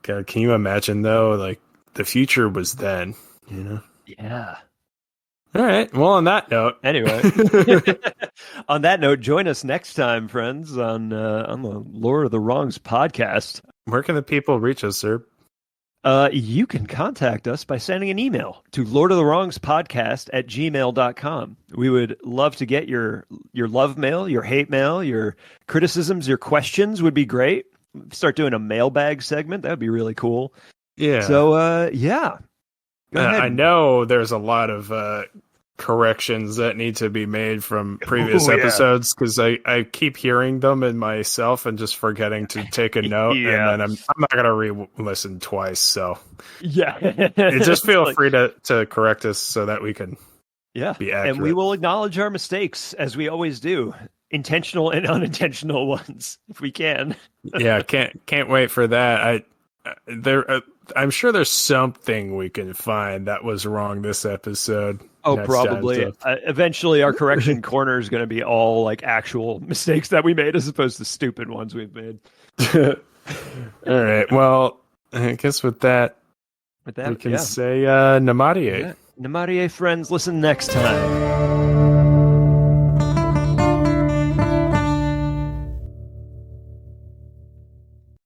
God, can you imagine though? Like the future was then, you know?
Yeah.
All right. Well, on that note,
anyway, on that note, join us next time, friends, on the Lord of the Wrongs podcast.
Where can the people reach us, sir?
You can contact us by sending an email to lordofthewrongspodcast@gmail.com. We would love to get your love mail, your hate mail, your criticisms, your questions would be great. Start doing a mailbag segment. That would be really cool.
Yeah.
So, yeah.
I know there's a lot of corrections that need to be made from previous episodes because I keep hearing them in myself and just forgetting to take a note, and then I'm not gonna re-listen twice. So just feel free to correct us so that we can be accurate.
And we will acknowledge our mistakes as we always do, intentional and unintentional ones, if we can.
Yeah, can't wait for that. I'm sure there's something we can find that was wrong this episode.
Oh, probably. Eventually, our correction corner is going to be all like actual mistakes that we made as opposed to stupid ones we've made.
All right. Well, I guess with that we can say Namarie.
Namarie, friends. Listen next time.